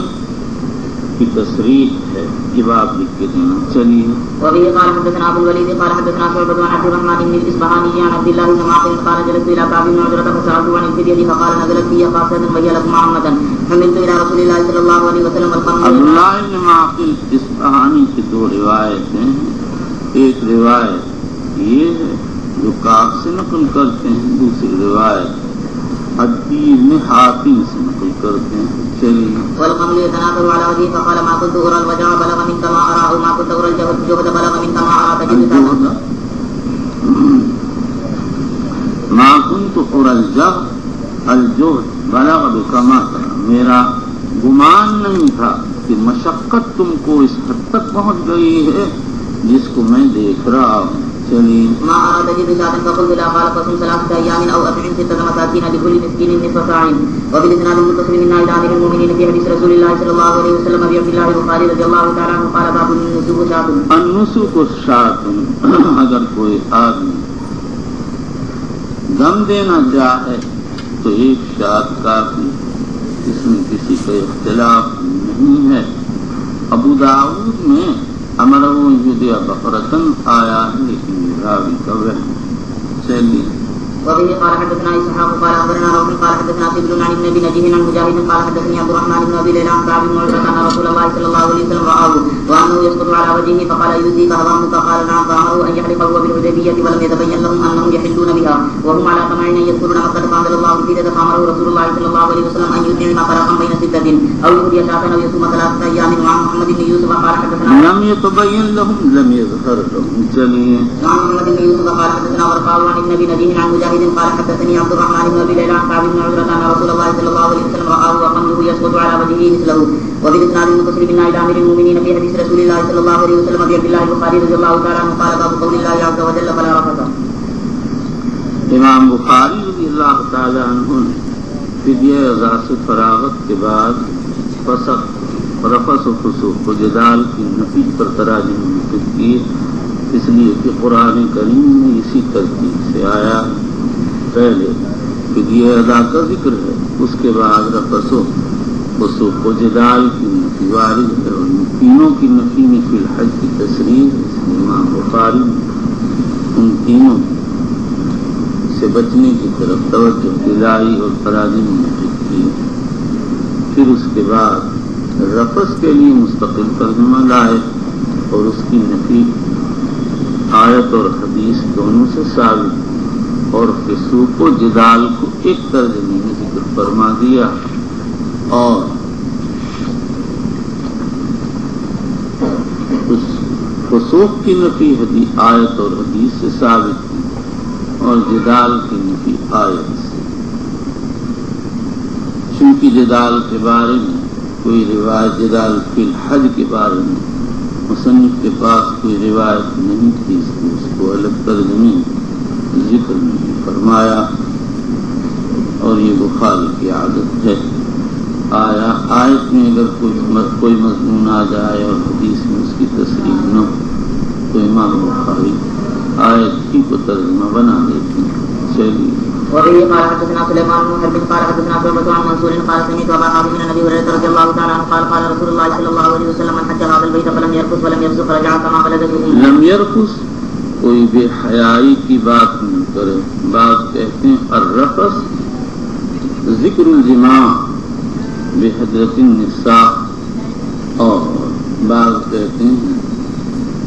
کی تصریح ہے، یہ باب لکھ کے دینا. چلیے. وبه قال حدثنا ابو الوليد قال حدثنا شعبة عن عبد الرحمن بن الاصبهاني عن عبد الله بن معقل قال جلست الى كعب بن عجرة فسألته عن الفدية فقال نزلت في قاصدة وهي لكم عامة حملت الى رسول الله صلى الله عليه وسلم الخمر. عبداللہ بن معقل اصبہانی کی دو روایتیں ہیں. ایک روایت یہ ہے جو کعب سے نقل کرتے ہیں، دوسری روایت عدی بن حاتم سے نقل کرتے ہیں. چلیے. والخمر يتناثر على وجهه فقال ما كنت أرى الوجع بلغ منك ما أرى أو ما كنت أرى الجهد بلغ منك ما أرى تجد ما كنت أرى الجهد بلغ بك ما ترى. میرا گمان نہیں تھا کہ مشقت تم کو اس حد تک پہنچ گئی ہے جس کو میں دیکھ رہا ہوں. چلیے. ما أرى تجد شاة فقلت لا قال فصم 3 أيام أو أطعم 6 مساكين لكل مسكين نصف ساع. وبالإسناد المتصل من إلى أمير المؤمنين في حديث رسول الله صلى الله عليه وسلم أبي عبد الله البخاري رضي الله تعالى عنه قال باب النسك شاة. النسك شاة، اگر کوئی آدمی دم دینا چاہے تو ایک شاة کافی، اس میں کسی کا اختلاف نہیں ہے. ابو داؤد میں امرہ یدع بقرۃ آیا ہے لیکن راوی کا وہم. چلیے. وبه قال حدثنا اسحاق قال اخبرنا روح قال حدثنا سبل عن ابن ابي نجيه عن مجاهد قال حدثني عبد الرحمن بن ابي ليلى عن كعب بن عجرة ان رسول الله صلى الله عليه وسلم رآه وانه يسقط على وجهه فقال يؤذيك هضامك قال نعم فامره ان يحلق هو بالحديبية ولم يتبين لهم انهم يحلون بها وهم على طمع ان يذكرون مكة فانزل الله الفدية فامره رسول الله صلى الله عليه وسلم ان يطعم فرقا بين 6 او يهدي شاة او يصوم 3 ايام. وعن محمد بن يوسف قال حدثنا لم يتبين لهم لم يظهر لهم. چلیے. وعن محمد بن يوسف قال حدثنا ورقاء عن ابن ابي نجيه عن مجاهد قال حدثني عبد الرحمن بن ابي ليلى عن كعب بن عجرة ان رسول الله صلى الله عليه وسلم رآه وقمله يسقط على وجهه مثله. وبالاسناد المتصل من الى امير المؤمنين في حديث رسول الله صلى الله عليه وسلم ابي عبد الله البخاري رضي الله تعالى عنه قال باب قول الله عز وجل فلا رفث. امام بخاری رضی اللہ تعالی عنہ نے فدیہ اضاء سے فراغت کے بعد فسق، رفث و فسوق و جدال کی نفی پر تراجم منتخب کی، اس لیے کہ قرآن کریم میں اسی ترتیب سے آیا. پہلے فدیہ ادا کا ذکر ہے، اس کے بعد رفث و فسوق و جدال کی نفی وارد ہے، اور ان تینوں کی نفی میں فی الحج کی تصریح. اس لیے امام بخاری ان تینوں سے بچنے کی طرف توجہ دلائی اور تراجم منتخب کی. پھر اس کے بعد رفث کے لیے مستقل ترجمہ لائے اور اس کی نفی آیت اور حدیث دونوں سے ثابت، اور فسوق و جدال کو ایک ترجمے میں ذکر فرما دیا اور اس فسوق کی نفی آیت اور حدیث سے ثابت کی اور جدال کی نفی آیت سے. چونکہ جدال کے بارے میں کوئی روایت، جدال فی الحج کے بارے میں مصنف کے پاس کوئی روایت نہیں تھی، اس لیے اس کو الگ ترجمے ذکر نہیں فرمایا، اور یہ بخاری کی عادت ہے. آیت میں اگر کوئی مضمون آ جائے اور حدیث میں اس کی تصریح نہ ہو تو امام بخاری آیت ہی کو ترجمہ بنا دیتے ہیں. چلیے. وبه قال حدثنا سليمان بن حرب قال حدثنا شعبة عن منصور قال سمعت ابا حازم بن ابي هريرة رضي الله تعالى عنه قال قال رسول الله صلى الله عليه وسلم من حج هذا البيت فلم يرفث ولم يفسق رجع كما ولدته. لم يرفث، کوئی بے حیائی کی بات نہیں کرے. بعض کہتے ہیں الرفث ذکر الجماع بحضرت النساء، اور بعض کہتے ہیں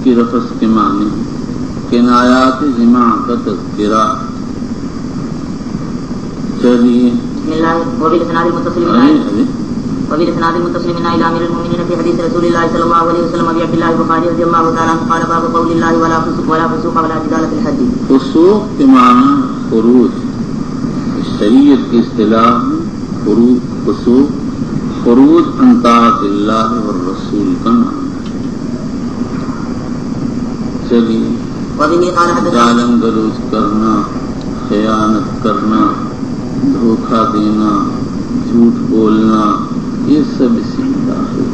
کہ رفث کے معنی کنایات جماع کا تذکرہ. چلیے. بسم الله. وبالاسناد المتصل من الى امير المؤمنين في حديث رسول الله صلى الله عليه وسلم ابي عبد الله البخاري رضي الله تعالى عنه قال باب قول الله ولا فسوق ولا جدال في الحج. فسوق کے معنی خروج، شریعت کی اصطلاح فسوق خروج عن طاعت اللہ والرسول کا نام. چلیے. ظالم گلوچ کرنا، خیانت کرنا، دھوکہ دینا، جھوٹ بولنا، یہ سب اسی میں داخل.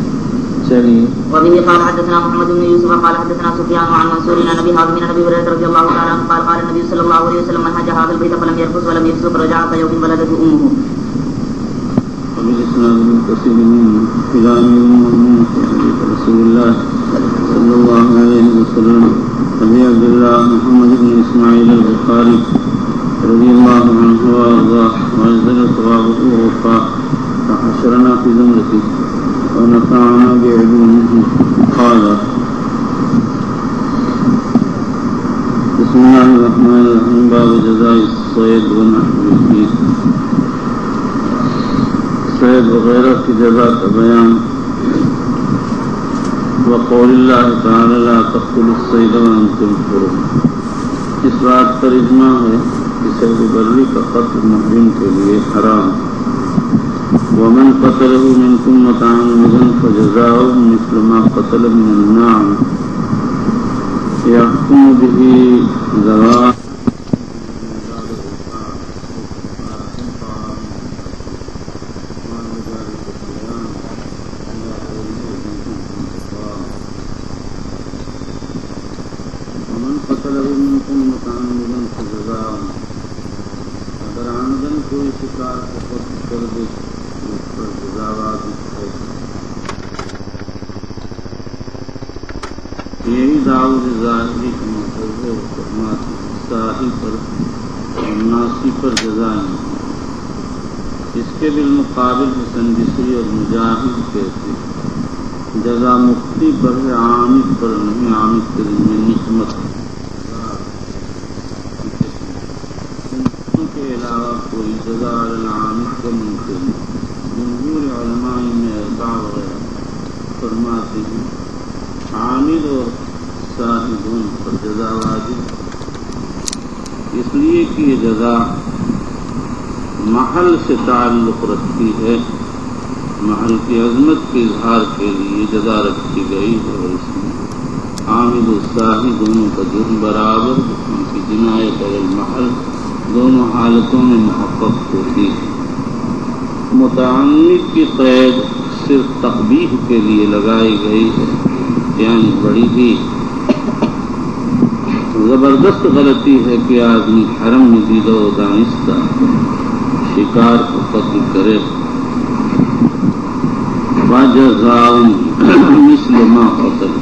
چلیے. وبه قال حدثنا محمد بن يوسف قال حدثنا سفيان عن منصور عن ابي حازم بن ابي هريرة رضي الله تعالى عنه قال قال النبي صلى الله عليه وسلم من حج هذا البيت فلم يرفث ولم يفسق رجع كيوم ولدته امه. بإسناد متصل إلى أمير المؤمنين في حديث رسول الله صلى الله عليه وسلم أبي عبد الله محمد بن إسماعيل البخاري رضي الله عنه وأرضاه وأجزل ثوابه ووفاه فحشرنا في زمرته ونفعنا بعلومه. قال: بسم الله الرحمن الرحيم. باب جزاء الصيد ونحوه. صید وغیرہ کی جزا کا بیان. وقول اللہ تعالی لا تقتلوا الصید وانتم حرم. اس بات پر اجماع ہے کہ صید بری کا قتل محرم کے لیے حرام. ومن قتله منكم متعمدا فجزاؤه مثل ما قتل من النعم يحكم به ذوى یہی دعوت ظاہری کا مطلب ہے. صاحب پر ناسی پر جزا نہیں. اس کے بالمقابل حسن بصری اور مجاہد کہتے جزا مفتی پر ہے، عامد پر نہیں. عامد کے ذمہ نعمت کے علاوہ کوئی جزا العامد کا ممکن ہے. جمہور علماء میں اربع وغیرہ فرماتے ہیں عامد اور صاحبون پر جزا واجب، اس لیے کہ یہ جزا محل سے تعلق رکھتی ہے. محل کی عظمت کے اظہار کے لیے جزا رکھی گئی ہے، اور اس میں عامد و صاحب دونوں کا جرم برابر، ان کی جنایت اور المحل دونوں حالتوں میں محقق ہوتی ہے. متعمد کی قید صرف تقبیح کے لیے لگائی گئی ہے، یعنی بڑی ہی زبردست غلطی ہے کہ آدمی حرم میں دیدہ و دانستہ شکار کو قتل کرے. وجزاء مثل ما قتل،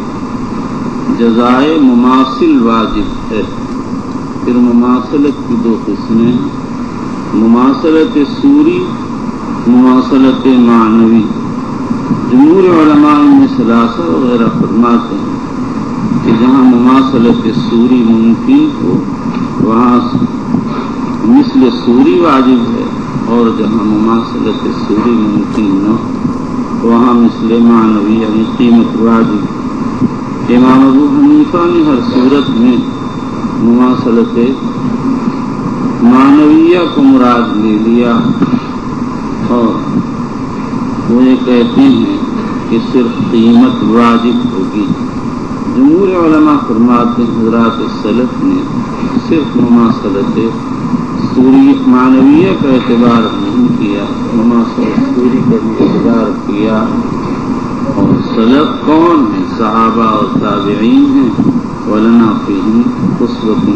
جزائے مماثل واجب ہے. پھر مماثلت کی دو قسمیں، مماثلت سوری، مماثلت معنوی. جمہور علماء میں ثلاثہ وغیرہ فرماتے ہیں کہ جہاں مماثلت سوری ممکن ہو وہاں مثل سوری واجب ہے، اور جہاں مماثلت سوری ممکن نہ ہو وہاں مثل معنوی یعنی قیمت واجب. امام ابو حنیفہ نے ہر صورت میں مماثلت معنویہ کو مراد لے لیا، اور وہ یہ کہتے ہیں کہ صرف قیمت واجب ہوگی. جمہور علماء فرماتے ہیں حضرات السلف نے صرف مماثلت سوری معنویہ کا اعتبار نہیں کیا، مماثلت سوری کا بھی اعتبار کیا. اور سلف کون ہیں؟ صحابہ اور تابعین ہیں. وَلَنَا فِيهِمْ أُسْوَةٌ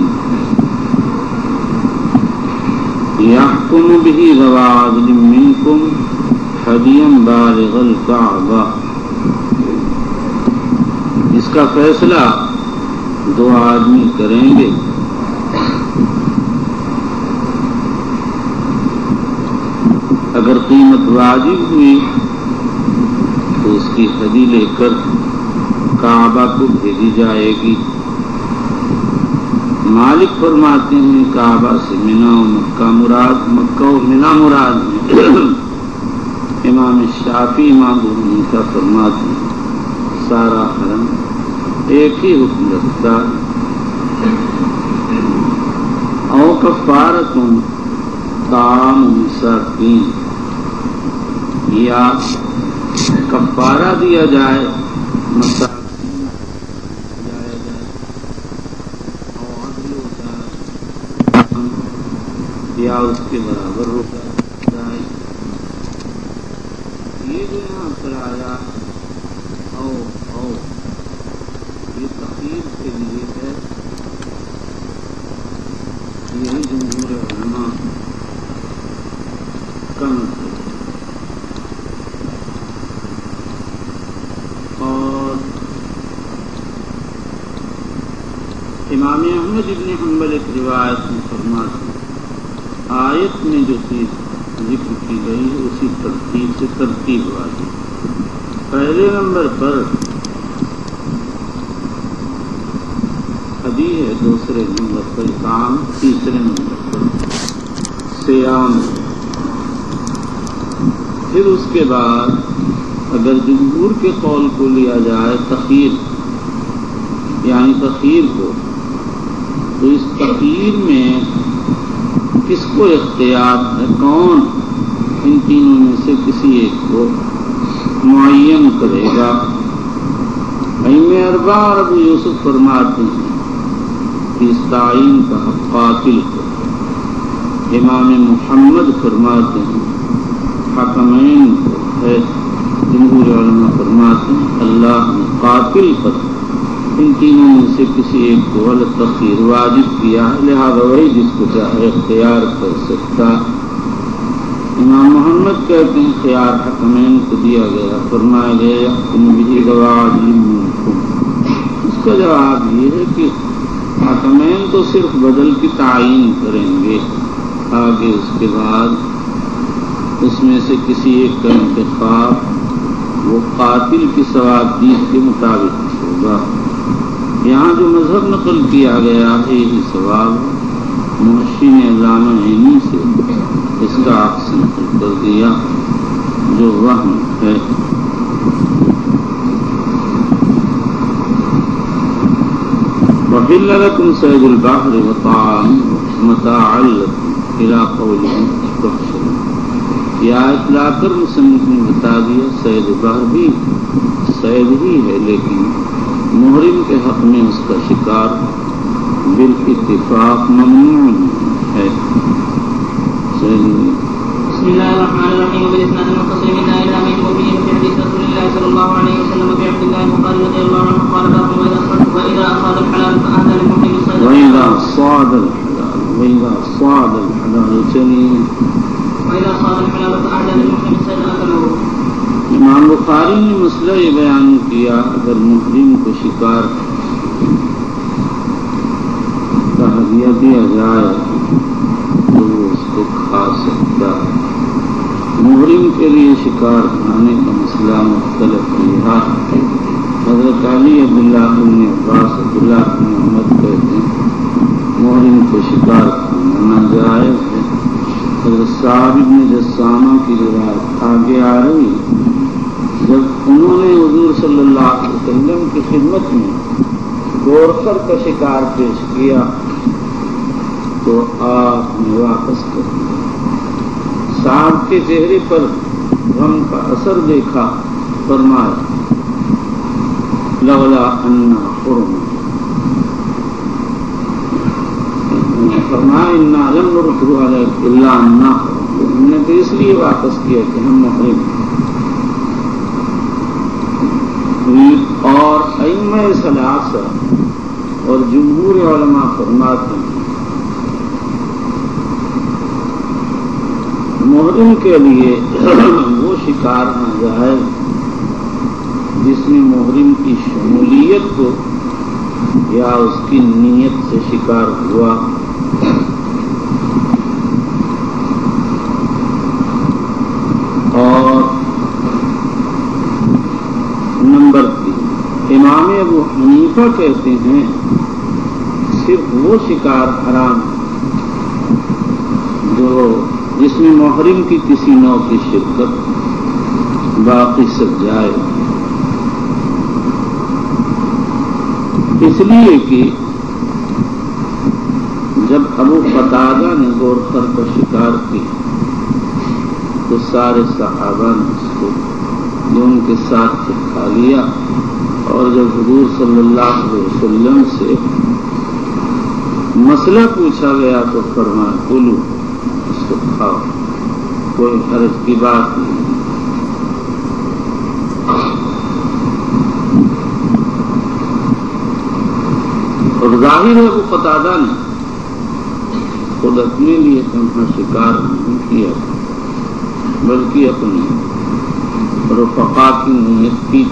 يَحْكُمُ بِهِ ذَوَو عَدْلٍ مِّنكُمْ هَدْيًا بَالِغَ الْكَعْبَةِ. اس کا فیصلہ دو آدمی کریں گے. اگر قیمت واجب ہوئی تو اس کی ہدی لے کر کعبہ کو بھیجی جائے گی. مالک فرماتے ہیں کعبہ سے منا و مکہ مراد، مکہ و منا مراد ہے. امام شافعی امام ابو حنیفہ فرماتے ہیں سارا حرم ایک ہی حکم رکھتا. او کفارۃ طعام مساکین، یا کفارہ دیا جائے مساکین جائے اور عدل ہوتا یا اس کے برابر روکا جائے. یہ جو یہاں پر آیا او یہ تخیر کے لیے ہے. یہی جمہور علماء کا مطلب. امام احمد ابن حنبل ایک روایت میں فرماتے ہیں آیت میں جو چیز ذکر کی گئی ہے اسی ترتیب سے ترتیب والی. پہلے نمبر پر حدیث ہے، دوسرے نمبر پر کام، تیسرے نمبر پر سیام. پھر اس کے بعد اگر جمہور کے قول کو لیا جائے تخیر، یعنی تخیر کو، تو اس تخیر میں کس کو اختیار ہے، کون ان تینوں میں سے کسی ایک کو معین کرے گا. ائمہ اربعہ اور ابو یوسف فرماتے ہیں کہ اس تعین کا حق قاتل کو. امام محمد فرماتے ہیں حکمین کو ہے. جمہور علماء فرماتے ہیں اللہ نے قاتل پر ان تینوں میں سے کسی ایک کو التخیر واجب کیا، لہذا وہی جس کو چاہے اختیار کر سکتا. امام محمد کہتے ہیں خیار حکمین کو دیا گیا، فرمایا گیا یحکم بہ ذو عدل منکم. اس کا جواب یہ ہے کہ حکمین تو صرف بدل کی تعین کریں گے، آگے اس کے بعد اس میں سے کسی ایک کا انتخاب وہ قاتل کی ثوابدید کے مطابق ہوگا. یہاں جو مذہب نقل کیا گیا ہے یہی ثواب محشی نے علامہ عینی سے اس کا عکس نقل کر دیا جو وہم ہے. وَحِلَّ لَكُمْ صَيْدُ الْبَحْرِ وَطَعَامُهُ مَتَاعًا لَكُمْ إِلَىٰ قَوْلِهِ تُحْشَرُونَ. یہ آیت لا کر مصنف نے بتا دیا صید بحر بھی صید ہی ہے، لیکن محرم کے حق میں اس کا شکار بالاتفاق ممنوع ہے. بسم الله الرحمن الرحيم. وبالإسناد المتصل منا إلى أمير المؤمنين في حديث رسول الله صلى الله عليه وسلم في عبد الله البخاري رضي الله عنه قال وإذا أصاد الحلال فأهدى للمحرم الصيد. وإذا صاد الحلال چلیے. وإذا صاد الحلال فأهدى للمحرم الصيد أكله. امام بخاری نے مسئلہ یہ بیان کیا اگر محرم کو شکار کا ہدیہ دیا جائے تو وہ اس کو کھا سکتا ہے. محرم کے لیے شکار کھانے کا مسئلہ مختلف رہا. حضرت علی عبداللہ بن عباس عبداللہ بن محمد کہتے ہیں محرم کو شکار کھانا ناجائز ہے. حضرت صاحب بن جسامہ کی روایت آگے آ رہی ہے. جب انہوں نے حضور صلی اللہ علیہ وسلم کی خدمت میں گورخر کا شکار پیش کیا تو آپ نے واپس کر دیا. صاحب کے چہرے پر غم کا اثر دیکھا، فرمایا لولا انا حرم، فرمایا انا لم نرده علیک الا انا حرم، ہم نے تو اس لیے واپس کیا کہ ہم محرم. اور ائمہ ثلاثہ اور جمہور علماء فرماتے ہیں محرم کے لیے وہ شکار ناجائز جس میں محرم کی شمولیت کو یا اس کی نیت سے شکار ہوا. اور نمبر 3 امام ابو حنیفہ کہتے ہیں صرف وہ شکار حرام جو جس میں محرم کی کسی نوع کی شرکت، باقی سب جائے. اس لیے کہ جب ابو قتادہ نے گورخر کا شکار کیا تو سارے صحابہ نے اس کو جو ان کے ساتھ کھا لیا، اور جب حضور صلی اللہ علیہ وسلم سے مسئلہ پوچھا گیا تو فرمایا کلو، اس کو کھاؤ، کوئی حرج کی بات نہیں. اور ظاہر ہے وہ قتادہ نے خود اپنے لیے تنہا شکار نہیں کیا بلکہ اپنی رفقا کی نیت کی.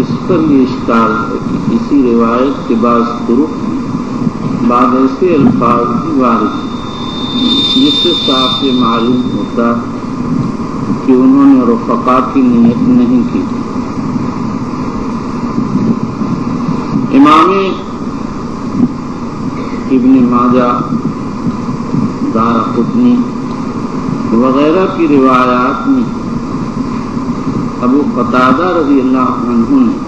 اس اکثر یہ اشکال ہے کہ اسی روایت کے بعض طرق میں بعض ایسے الفاظ بھی وارد ہیں جس سے صاف یہ معلوم ہوتا کہ انہوں نے رفقا کی نیت نہیں کی. امام ابن ماجہ، دارقطنی وغیرہ کی روایات میں ابو قتادہ رضی اللہ عنہ نے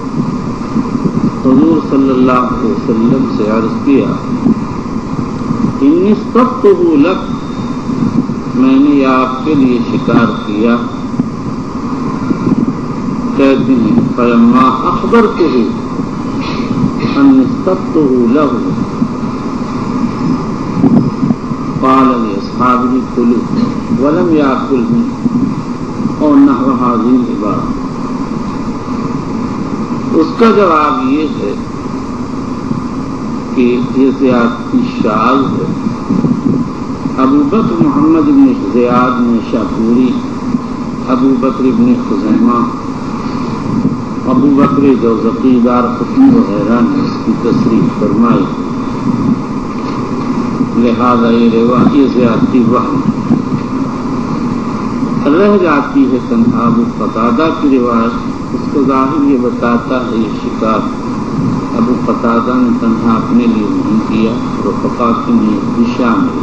حضور صلی اللہ علیہ وسلم سے عرض کیا، انی استبتہ لک، میں نے یہ آپ کے لیے شکار کیا. کہتے ہیں فلما اخبرتہ ان استبتہ لہ قال لاصحابہ کلوا ولم یاکل اور نحو حاضر عبارت. اس کا جواب یہ ہے کہ یہ زیادتی شاذ ہے. ابو بکر محمد بن زیاد نے شاپوری، ابو بکر بن خزیمہ، ابو بکر جوزقی، دارقطنی وغیرہ نے اس کی تصریح فرمائی. لہذا یہ زیادتی وہم رہ جاتی ہے. تنہا ابو قتادہ کی روایت اس کو ظاہر یہ بتاتا ہے یہ شکار ابو قتادہ نے تنہا اپنے لیے نہیں کیا، رفقا کی نیت بھی شامل.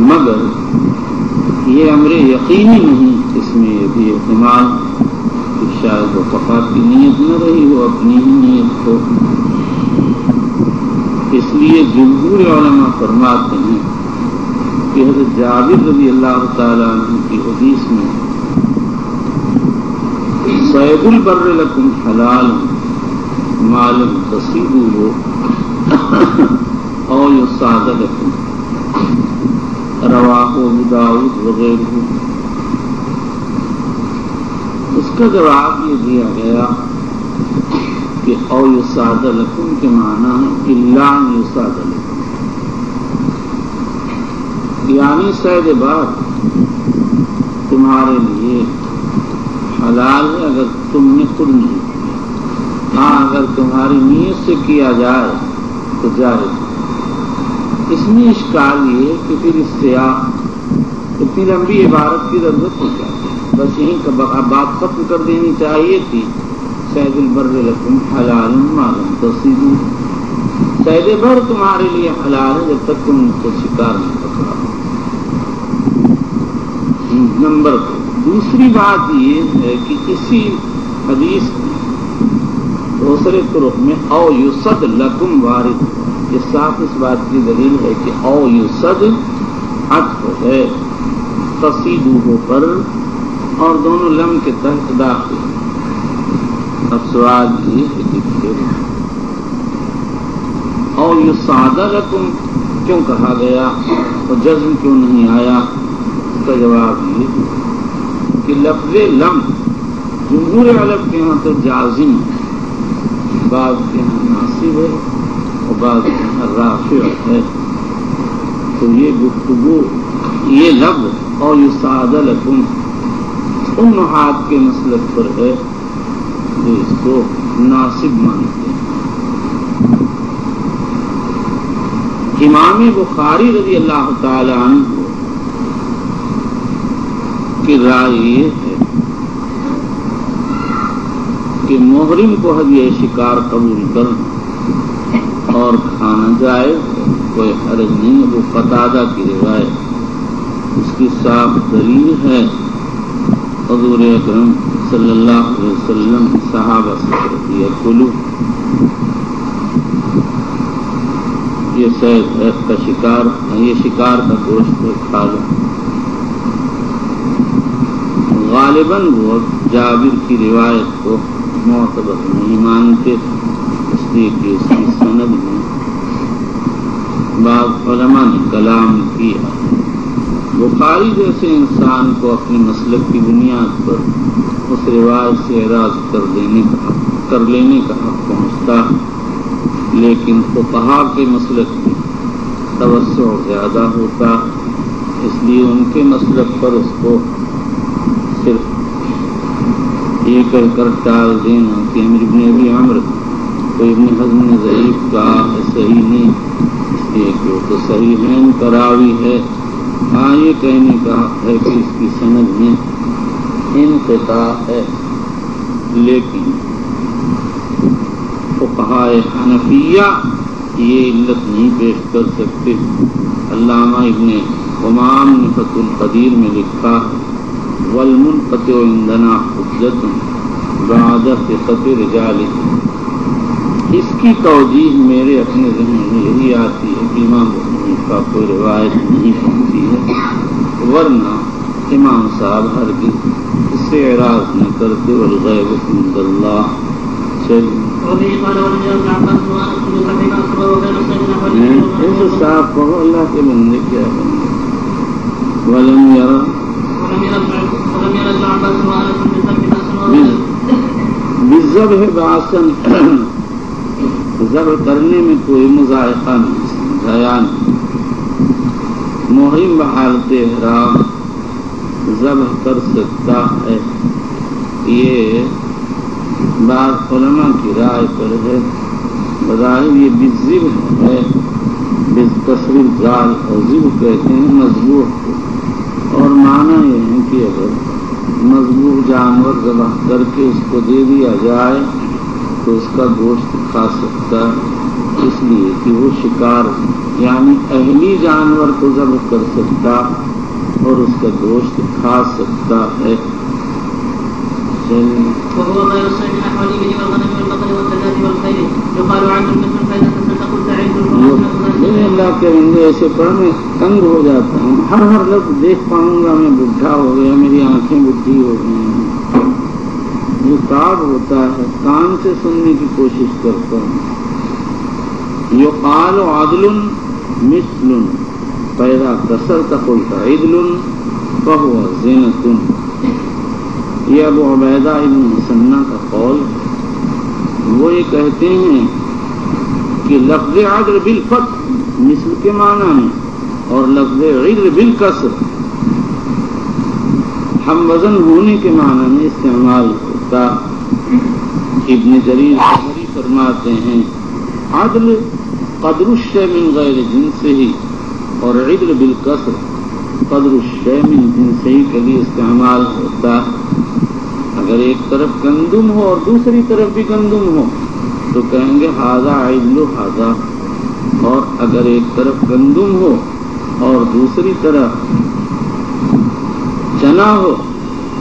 مگر یہ امر یقینی نہیں، اس میں یہ بھی احتمال کہ شاید رفقا کی نیت نہ رہی ہو، اپنی ہی نیت ہو. اس لیے جمہور علماء فرماتے ہیں کہ حضرت جابر رضی اللہ تعالیٰ عنہ کی حدیث میں صید البر لکم حلال ما لم تصیبوہ او یصاد لکم، رواہ ابو داؤد وغیرہ. اس کا جواب یہ دیا گیا کہ او یصاد لکم کے معنی ہے الا ان یصاد لکم، یعنی صید بار تمہارے لیے حلال ہے اگر تم نے خود نہیں کیا. ہاں اگر تمہاری نیت سے کیا جائے تو جائز. اس میں اشکال یہ کہ پھر اس سے اتنی لمبی عبارت کی ضرورت ہو جاتی ہے. بس یہیں کا بات ختم کر دینی چاہیے تھی. صید البر لکم حلال ما لم تصیبوہ، صید بر تمہارے لیے حلال ہے جب تک تم ان کو شکار نہیں پکڑا. نمبر 2. دوسری بات یہ ہے کہ اسی حدیث میں دوسرے طرق میں او یصد لکم وارد، یہ صاف اس بات کی دلیل ہے کہ او یصد عطف ہے تصیبوہ پر اور دونوں لم کے تحت داخل. اب سوال یہ ہے کہ پھر او یصاد لکم کیوں کہا گیا اور جزم کیوں نہیں آیا؟ اس کا جواب یہ کہ لفظ لم جمہور علم کے یہاں تو جازم ہے، بعض کے یہاں ناصب ہے اور بعض کے یہاں رافع ہے. تو یہ گفتگو یہ لفظ اور یصاد لکم ان نحات کے مسلک پر ہے جو اس کو ناصب مانتے ہیں. امام بخاری رضی اللہ تعالی عنہ کی رائے یہ ہے کہ محرم کو ہدیہ شکار قبول کرنا اور کھانا جائے کوئی حرج نہیں. ابو قتادہ کی روایت اس کی صاف دلیل ہے. حضور اکرم صلی اللہ علیہ وسلم صحابہ سے ہدیہ کلو، یہ صید کا شکار، یہ شکار کا گوشت کھا لو. غالباً وہ جابر کی روایت کو معتبر نہیں مانتے، اس لیے کہ اس کی سند میں بعض علماء نے کلام کیا. بخاری جیسے انسان کو اپنی مسلک کی بنیاد پر اس روایت سے اعراض کر لینے کا حق پہنچتا، لیکن فقہا کے مسلک میں توسع زیادہ ہوتا، اس لیے ان کے مسلک پر اس کو صرف یہ کہہ کر ٹال دینا کہ امیر ابن ابی عمرو تو ابن حزم نے ضعیف کہا ہے، صحیح نہیں، اس لیے کہ وہ تو صحیحین کا راوی ہے۔ ہاں یہ کہنے کا ہے کہ اس کی سند میں انقطاع ہے، لیکن فقہاء حنفیہ یہ علت نہیں پیش کر سکتے۔ علامہ ابن امام نے فتح القدیر میں لکھا والمنقطع عندنا حجت بعد ثقة رجاله۔ اس کی توجیح میرے اپنے ذہن میں یہی آتی ہے کہ امام ابو حنیفہ کوئی روایت نہیں پہنچی ہے، ورنہ امام صاحب ہرگز اس سے اعراض نہ کرتے، والغیب عند اللہ۔ ایسے صاحب کہو اللہ کے بندے کیا بندے ولم یرا بالذبح باسن، ذبح کرنے میں کوئی مذائقہ نہیں سمجھایا نہیں۔ محرم بحالت احرام ذبح کر سکتا ہے، یہ بعض علماء کی رائے پر ہے۔ بظاہر یہ بالذبح ہے، بالکسر الزال، اور ذبح کہتے ہیں مذبوح کو، اور معنی یہ ہے کہ اگر مذبوح جانور ذبح کر کے اس کو دے دیا جائے تو اس کا گوشت کھا سکتا ہے، اس لیے کہ وہ شکار یعنی اہلی جانور کو ذبح کر سکتا اور اس کا گوشت کھا سکتا ہے۔ وهو غير الصيد نحو الإبل والغنم والبقر والدجاج والخيل يقال عنه مثل فإذا تصدقوا تعيد اللہ کے بندے ایسے پڑھنے تنگ ہو جاتا ہوں، ہر لفظ دیکھ پاؤں گا، میں بڈھا ہو گیا، میری آنکھیں بڈھی ہو گئی ہیں، یہ تاب ہوتا ہے، کان سے سننے کی کوشش کرتا ہوں۔ یقال عدل مثل فإذا کسرت قلت عدل فهو زینۃ، یہ ابو عبیدہ ابن مسنہ کا قول۔ وہ یہ کہتے ہیں کہ لفظ عدل بالفتح مثل کے معنی میں اور لفظ عدل بالکسر ہم وزن ہونے کے معنی میں استعمال ہوتا۔ ابن جریر طبری فرماتے ہیں عدل قدر الشیء من غیر جنسہ، اور عدل بالکسر قدر الشیء من جنسہ کے لیے استعمال ہوتا۔ اگر ایک طرف گندم ہو اور دوسری طرف بھی گندم ہو تو کہیں گے ھذا عدل ھذا، اور اگر ایک طرف گندم ہو اور دوسری طرف چنا ہو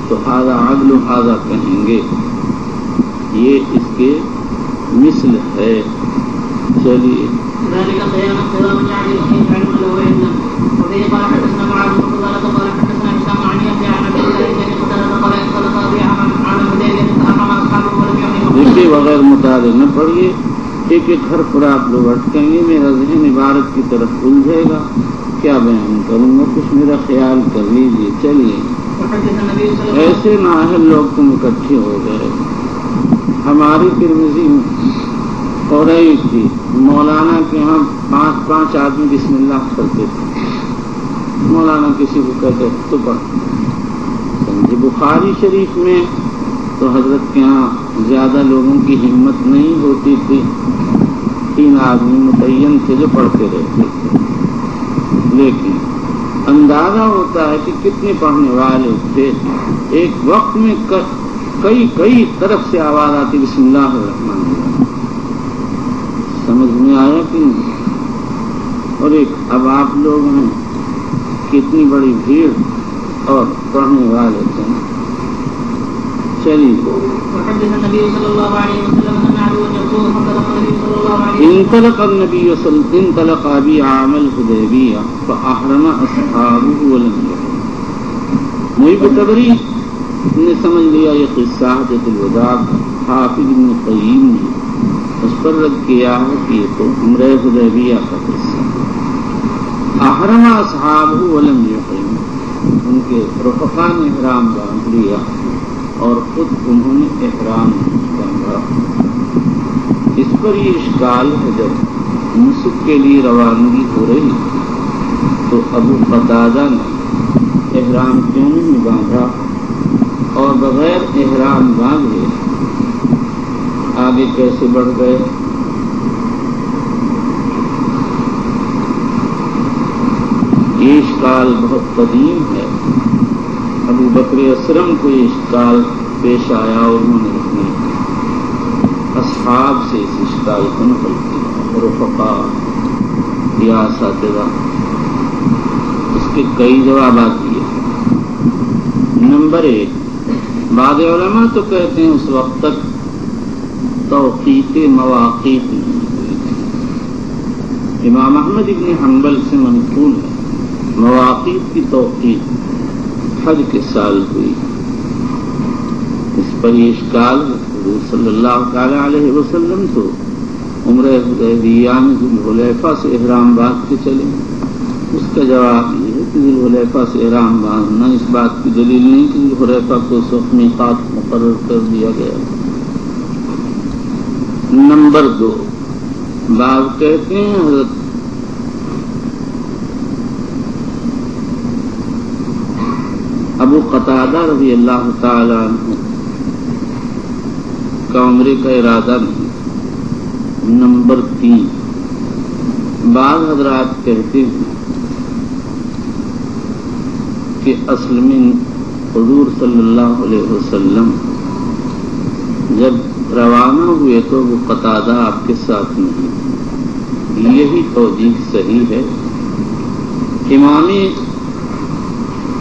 تو ھذا عدل ھذا کہیں گے۔ یہ اس کے مثل ہے۔ چلیے دیکھیے بغیر مطالعے نہ پڑھیے، ایک ایک حرف پر آپ لوگ اٹکیں گے، میرا ذہن عبارت کی طرف الجھے گا، کیا بیان کروں گا، کچھ میرا خیال کر لیجیے۔ چلیے ایسے نااہل لوگ تم اکٹھے ہو گئے۔ ہماری ترمذی ہو رہی تھی، مولانا کے یہاں 5 آدمی بسم اللہ کرتے تھے، مولانا کسی کو کہتے تو پڑھ سمجھے۔ بخاری شریف میں تو حضرت کے یہاں زیادہ لوگوں کی ہمت نہیں ہوتی تھی، 3 آدمی متعین تھے جو پڑھتے رہتے تھے، لیکن اندازہ ہوتا ہے کہ کتنے پڑھنے والے تھے۔ ایک وقت میں کئی طرف سے آواز آتی بسم اللہ الرحمن الرحیم، سمجھ میں آیا کہ نہیں؟ اور ایک اب آپ لوگ ہیں، کتنی بڑی بھیڑ اور پڑھنے والے تھے۔ چلیے انطلق ابی عام الحدیبیہ فاحرم اصحابہ ولم يحرم۔ محب طبری نے سمجھ لیا یہ قصہ حجۃ الوداع، حافظ ابن قیم نے اس پر رد کیا ہے کہ یہ تو عمرہ حدیبیہ کا قصہ۔ احرم اصحابہ ولم يحرم، ان کے رفقا نے احرام باندھ لیا اور خود انہوں نے احرام باندھا۔ اس پر یہ اشکال ہے، جب نسک کے لیے روانگی ہو رہی تو ابو قتادہ نے احرام کیوں نہیں باندھا؟ اور بغیر احرام باندھے آگے کیسے بڑھ گئے؟ یہ اشکال بہت قدیم ہے. ابو بکر اسرم کو یہ اشکال پیش آیا اور انہوں نے اپنے اصحاب سے اس اشکال کو نقل کیا. رفقا یا اساتذہ اس کے کئی جوابات دیے. نمبر 1، بعض علماء تو کہتے ہیں اس وقت تک توقیت مواقیت نہیں ہوئی. امام احمد ابن حنبل سے منقول ہے مواقیت کی توقیت حج کے سال ہوئی. اس پر یہ اشکال حضور صلی اللہ تعالی علیہ وسلم تو عمرہ حدیبیہ میں ذوالحلیفہ سے احرام باندھ کے چلے. اس کا جواب یہ ہے کہ ذوالحلیفہ سے احرام باندھنا اس بات کی دلیل نہیں کہ ذوالحلیفہ کو اس وقت میقات مقرر کر دیا گیا. نمبر 2، بعض کہتے ہیں حضرت ابو قتادہ رضی اللہ تعالی عنہ کا عمرے کا ارادہ نہیں. نمبر 3، بعض حضرات کہتے ہیں کہ اصل میں حضور صلی اللہ علیہ وسلم جب روانہ ہوئے تو وہ قتادہ آپ کے ساتھ نہیں. یہی توجیہ صحیح ہے. امام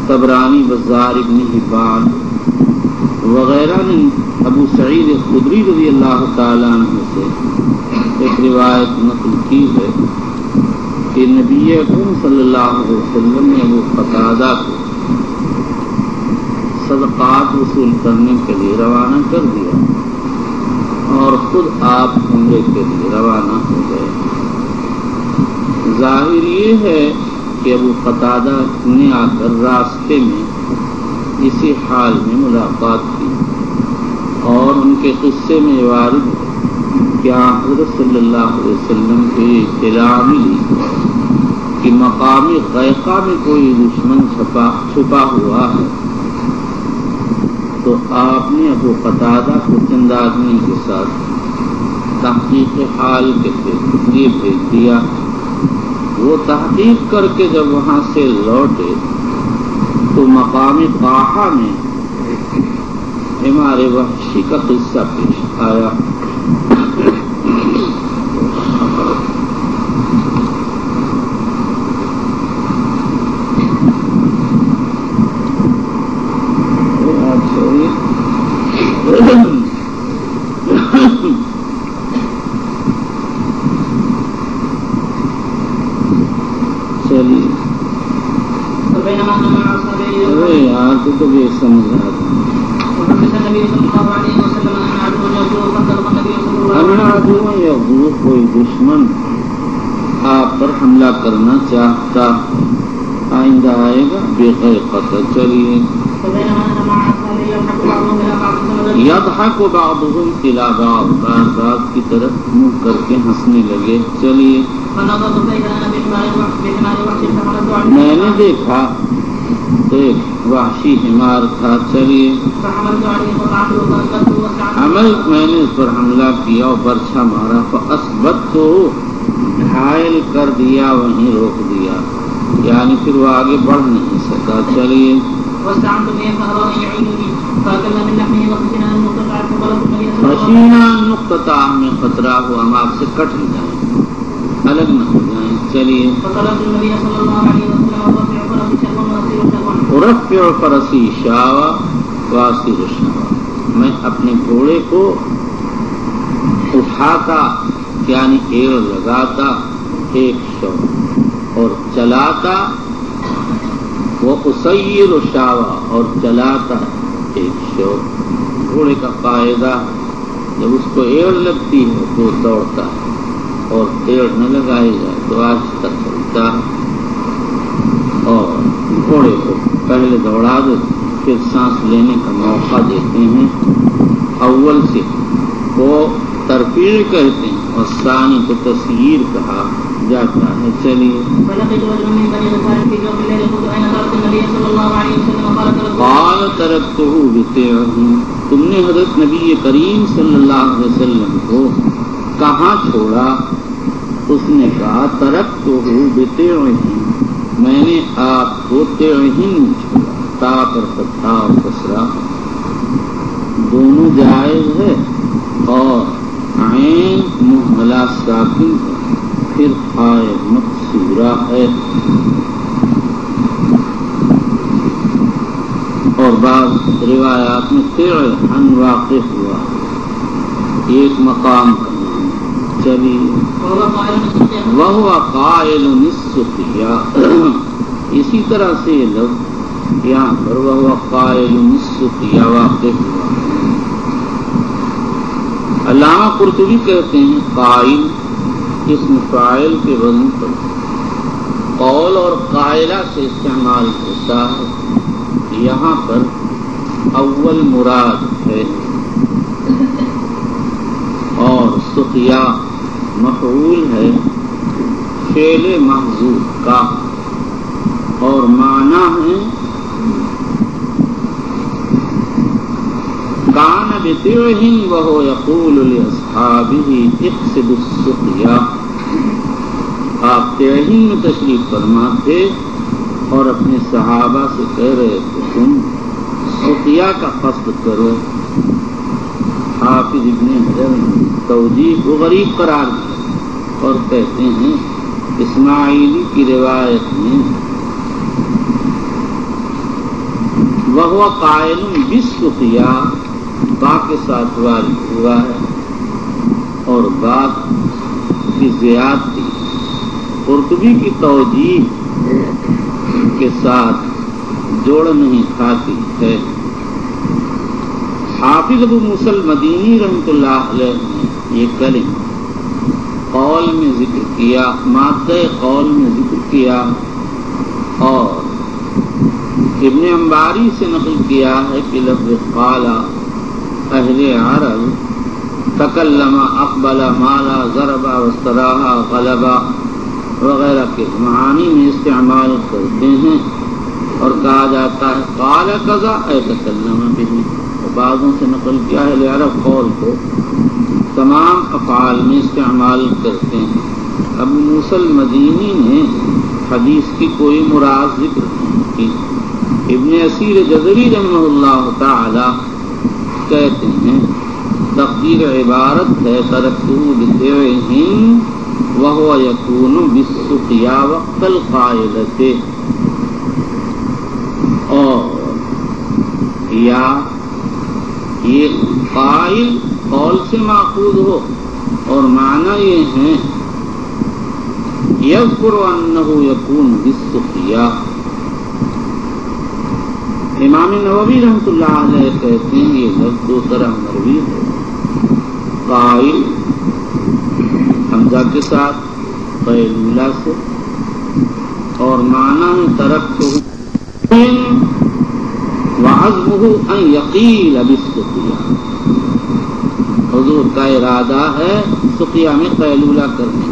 طبرانی، بزار، ابن حبان وغیرہ نے ابو سعید خدری رضی اللہ تعالیٰ عنہ سے ایک روایت نقل کی ہے کہ نبی اکرم صلی اللہ علیہ وسلم نے ابو قتادہ کو صدقات وصول کرنے کے لیے روانہ کر دیا اور خود آپ عمرے کے لیے روانہ ہو گئے. ظاہر یہ ہے کہ ابو قتادہ نے آ کر راستے میں اسی حال میں ملاقات کی اور ان کے قصے میں وارد ہے کہ حضرت صلی اللہ علیہ وسلم کی اطلاع ملی کہ مقامی غیقہ میں کوئی دشمن چھپا ہوا ہے. تو آپ نے ابو قتادہ کو چند آدمی کے ساتھ تحقیق حال کے لیے بھیج دیا. وہ تحقیق کر کے جب وہاں سے لوٹے تو مقامی قاحہ میں ہمارے وحشی کا قصہ پیش آیا. تو یہ سمجھ رہا تھا. کوئی دشمن آپ پر حملہ کرنا چاہتا آئندہ آئے گا بے غیر قتل. چلیے. یضحک بعضهم الى بعض، بعض کی طرف منہ کر کے ہنسنے لگے. چلیے. میں نے دیکھا ایک وحشی حمار تھا. چلیے. میں نے اس پر حملہ کیا اور برچھا مارا. فاثبت تو گھائل کر دیا، وہیں روک دیا، یعنی پھر وہ آگے بڑھ نہیں سکا. چلیے. خشینا نقطہ میں خطرہ ہو ہم آپ سے کٹ نہ جائیں، الگ نہ ہو جائیں. چلیے. رفع فرسی شاوا واسر شاوا، میں اپنے گھوڑے کو اٹھاتا یعنی ایڑ لگاتا 100 اور چلاتا وہ اسیر شاوا اور چلاتا 100. گھوڑے کا قاعدہ جب اس کو ایڑ لگتی ہے تو دوڑتا ہے اور ایڑ نہ لگائی جائے تو آہستہ چلتا ہے. اور گھوڑے کو پہلے دوڑا دو پھر سانس لینے کا موقع دیتے ہیں. اول سے وہ ترفیع کہتے ہیں اور ثانی کو تسییر کہا جاتا ہے. چلیے. قالت ترکتہ بطیعہ، تم نے حضرت نبی کریم صلی اللہ علیہ وسلم کو کہاں چھوڑا؟ اس نے کہا ترکتہ بطیعہ، میں نے آپ کو تیعہن چھوڑا، تا پر فتحہ اور کسرہ دونوں جائز ہے، اور عین مہملہ ساکن ہے، پھر خائے مقصورہ ہے۔ اور بعض روایات میں تیعہن واقع ہوا، ایک مقام کا نام۔ چلیے وہو قائل السقیا، اسی طرح سے یہ لفظ یہاں پر وہو قائل السقیا واقع ہوا۔ علامہ قرطبی کہتے ہیں قائل اسم فاعل کے وزن پر قول اور قائلہ سے استعمال ہوتا ہے، یہاں پر اول مراد ہے، اور سقیا مفعول ہے فعل محذوف کا، اور معنی ہے کان بطیعہن وہو یقول لاصحابہ اقصدوا السقیا، آپ تیعہن میں تشریف فرما تھے اور اپنے صحابہ سے کہہ رہے تھے تم سقیا کا قصد کرو۔ حافظ ابن حجر توجیہ کو غریب قرار دیا اور کہتے ہیں اسماعیلی کی روایت میں وہو قائل بالسقیا با کے ساتھ وارد ہوا ہے، اور بات کی زیادتی قرطبی کی توجیہ کے ساتھ جوڑ نہیں کھاتی ہے۔ حافظ ابو موسی المدینی رحمۃ اللہ علیہ نے یہ کلمہ قول میں ذکر کیا، مادہ قول میں ذکر کیا، اور ابن انباری سے نقل کیا ہے کہ لفظ قال اہل عرب تکلم اقبل مالا ضربا واستراحا غلبا وغیرہ کے معانی میں استعمال کرتے ہیں، اور کہا جاتا ہے قال کذا اے تکلم بہ، اور بعضوں سے نقل کیا ہے اہل عرب قول کو تمام افعال میں استعمال کرتے ہیں۔ ابو موسی المدینی نے حدیث کی کوئی مراد ذکر نہیں کی۔ ابن اسیر جزری رحمہ اللہ تعالی کہتے ہیں تقدیر عبارت ہے ترکتہ بطیعہن وہو یکون بالسقیا وقت القائلۃ، اور یا یہ قائل قول سے ماخوذ ہو، اور معنی یہ ہے یذکر انہ یکون بالسقیا۔ امام نووی رحمۃ اللہ علیہ کہتے ہیں یہ لفظ دو طرح مروی ہے، قائل حمزہ کے ساتھ قیلولہ سے، اور معنی ہے ترکتہ وعزمہ ان یقیل بالسقیا، حضور کا ارادہ ہے سقیا میں قیلولہ کرنے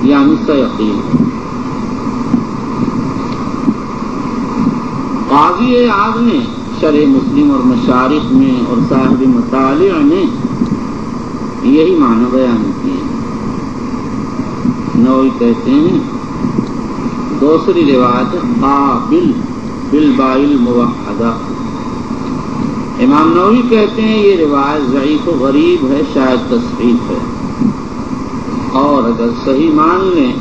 یعنی سیقیل۔ قاضی اعظم نے شرح مسلم اور مشارق میں اور صاحب مطالع نے یہی معنی بیان کیے۔ نووی کہتے ہیں دوسری روایت قابل بالباء الموحدہ، امام نووی کہتے ہیں یہ روایت ضعیف و غریب ہے، شاید تصحیح ہے، اور اگر صحیح مان لیں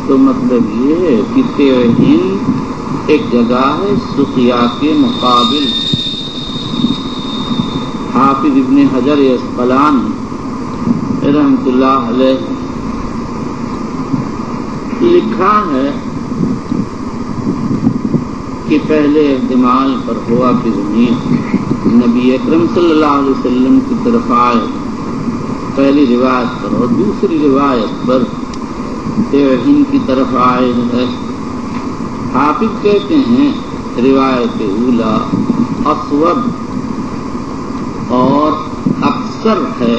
تو مطلب یہ ہے کہ تیعہن ایک جگہ ہے سقیا کے مقابل۔ حافظ ابن حجر اسقلانی رحمۃ اللہ علیہ لکھا ہے کہ پہلے احتمال پر ہوا کہ زمین نبی اکرم صلی اللہ علیہ وسلم کی طرف آئے، پہلی روایت پر، اور دوسری روایت پر تیعہن کی طرف آئے ہے۔ حافظ کہتے ہیں روایت اولا اسود اور اکثر ہے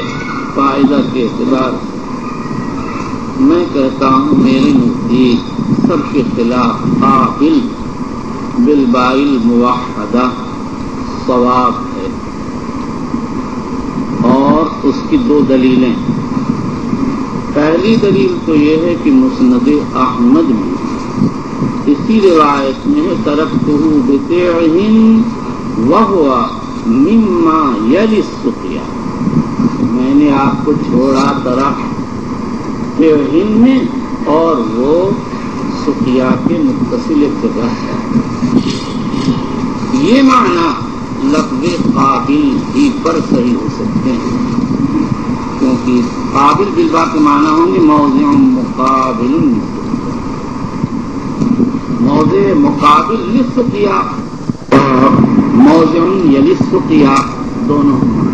فائدہ کے اعتبار سے، میں کہتا ہوں میرے نزدیک سب کے خلاف قابل بالبائل موحدہ صواب ہے، اور اس کی دو دلیلیں. پہلی دلیل تو یہ ہے کہ مسند احمد میں اسی روایت میں ہے ترکتہ بتعہ وہو مما یلی السقیا، میں نے آپ کو چھوڑا ترک تعہ میں اور وہ سقیا کے متصل جگہ ہے. یہ معنی لفظ قابل ہی پر صحیح ہو سکتے ہیں، کیونکہ قابل بالبا کے معنی ہوں گے موضع مقابل، موضع مقابل للسقیا اور موضع یلی السقیا دونوں معنی.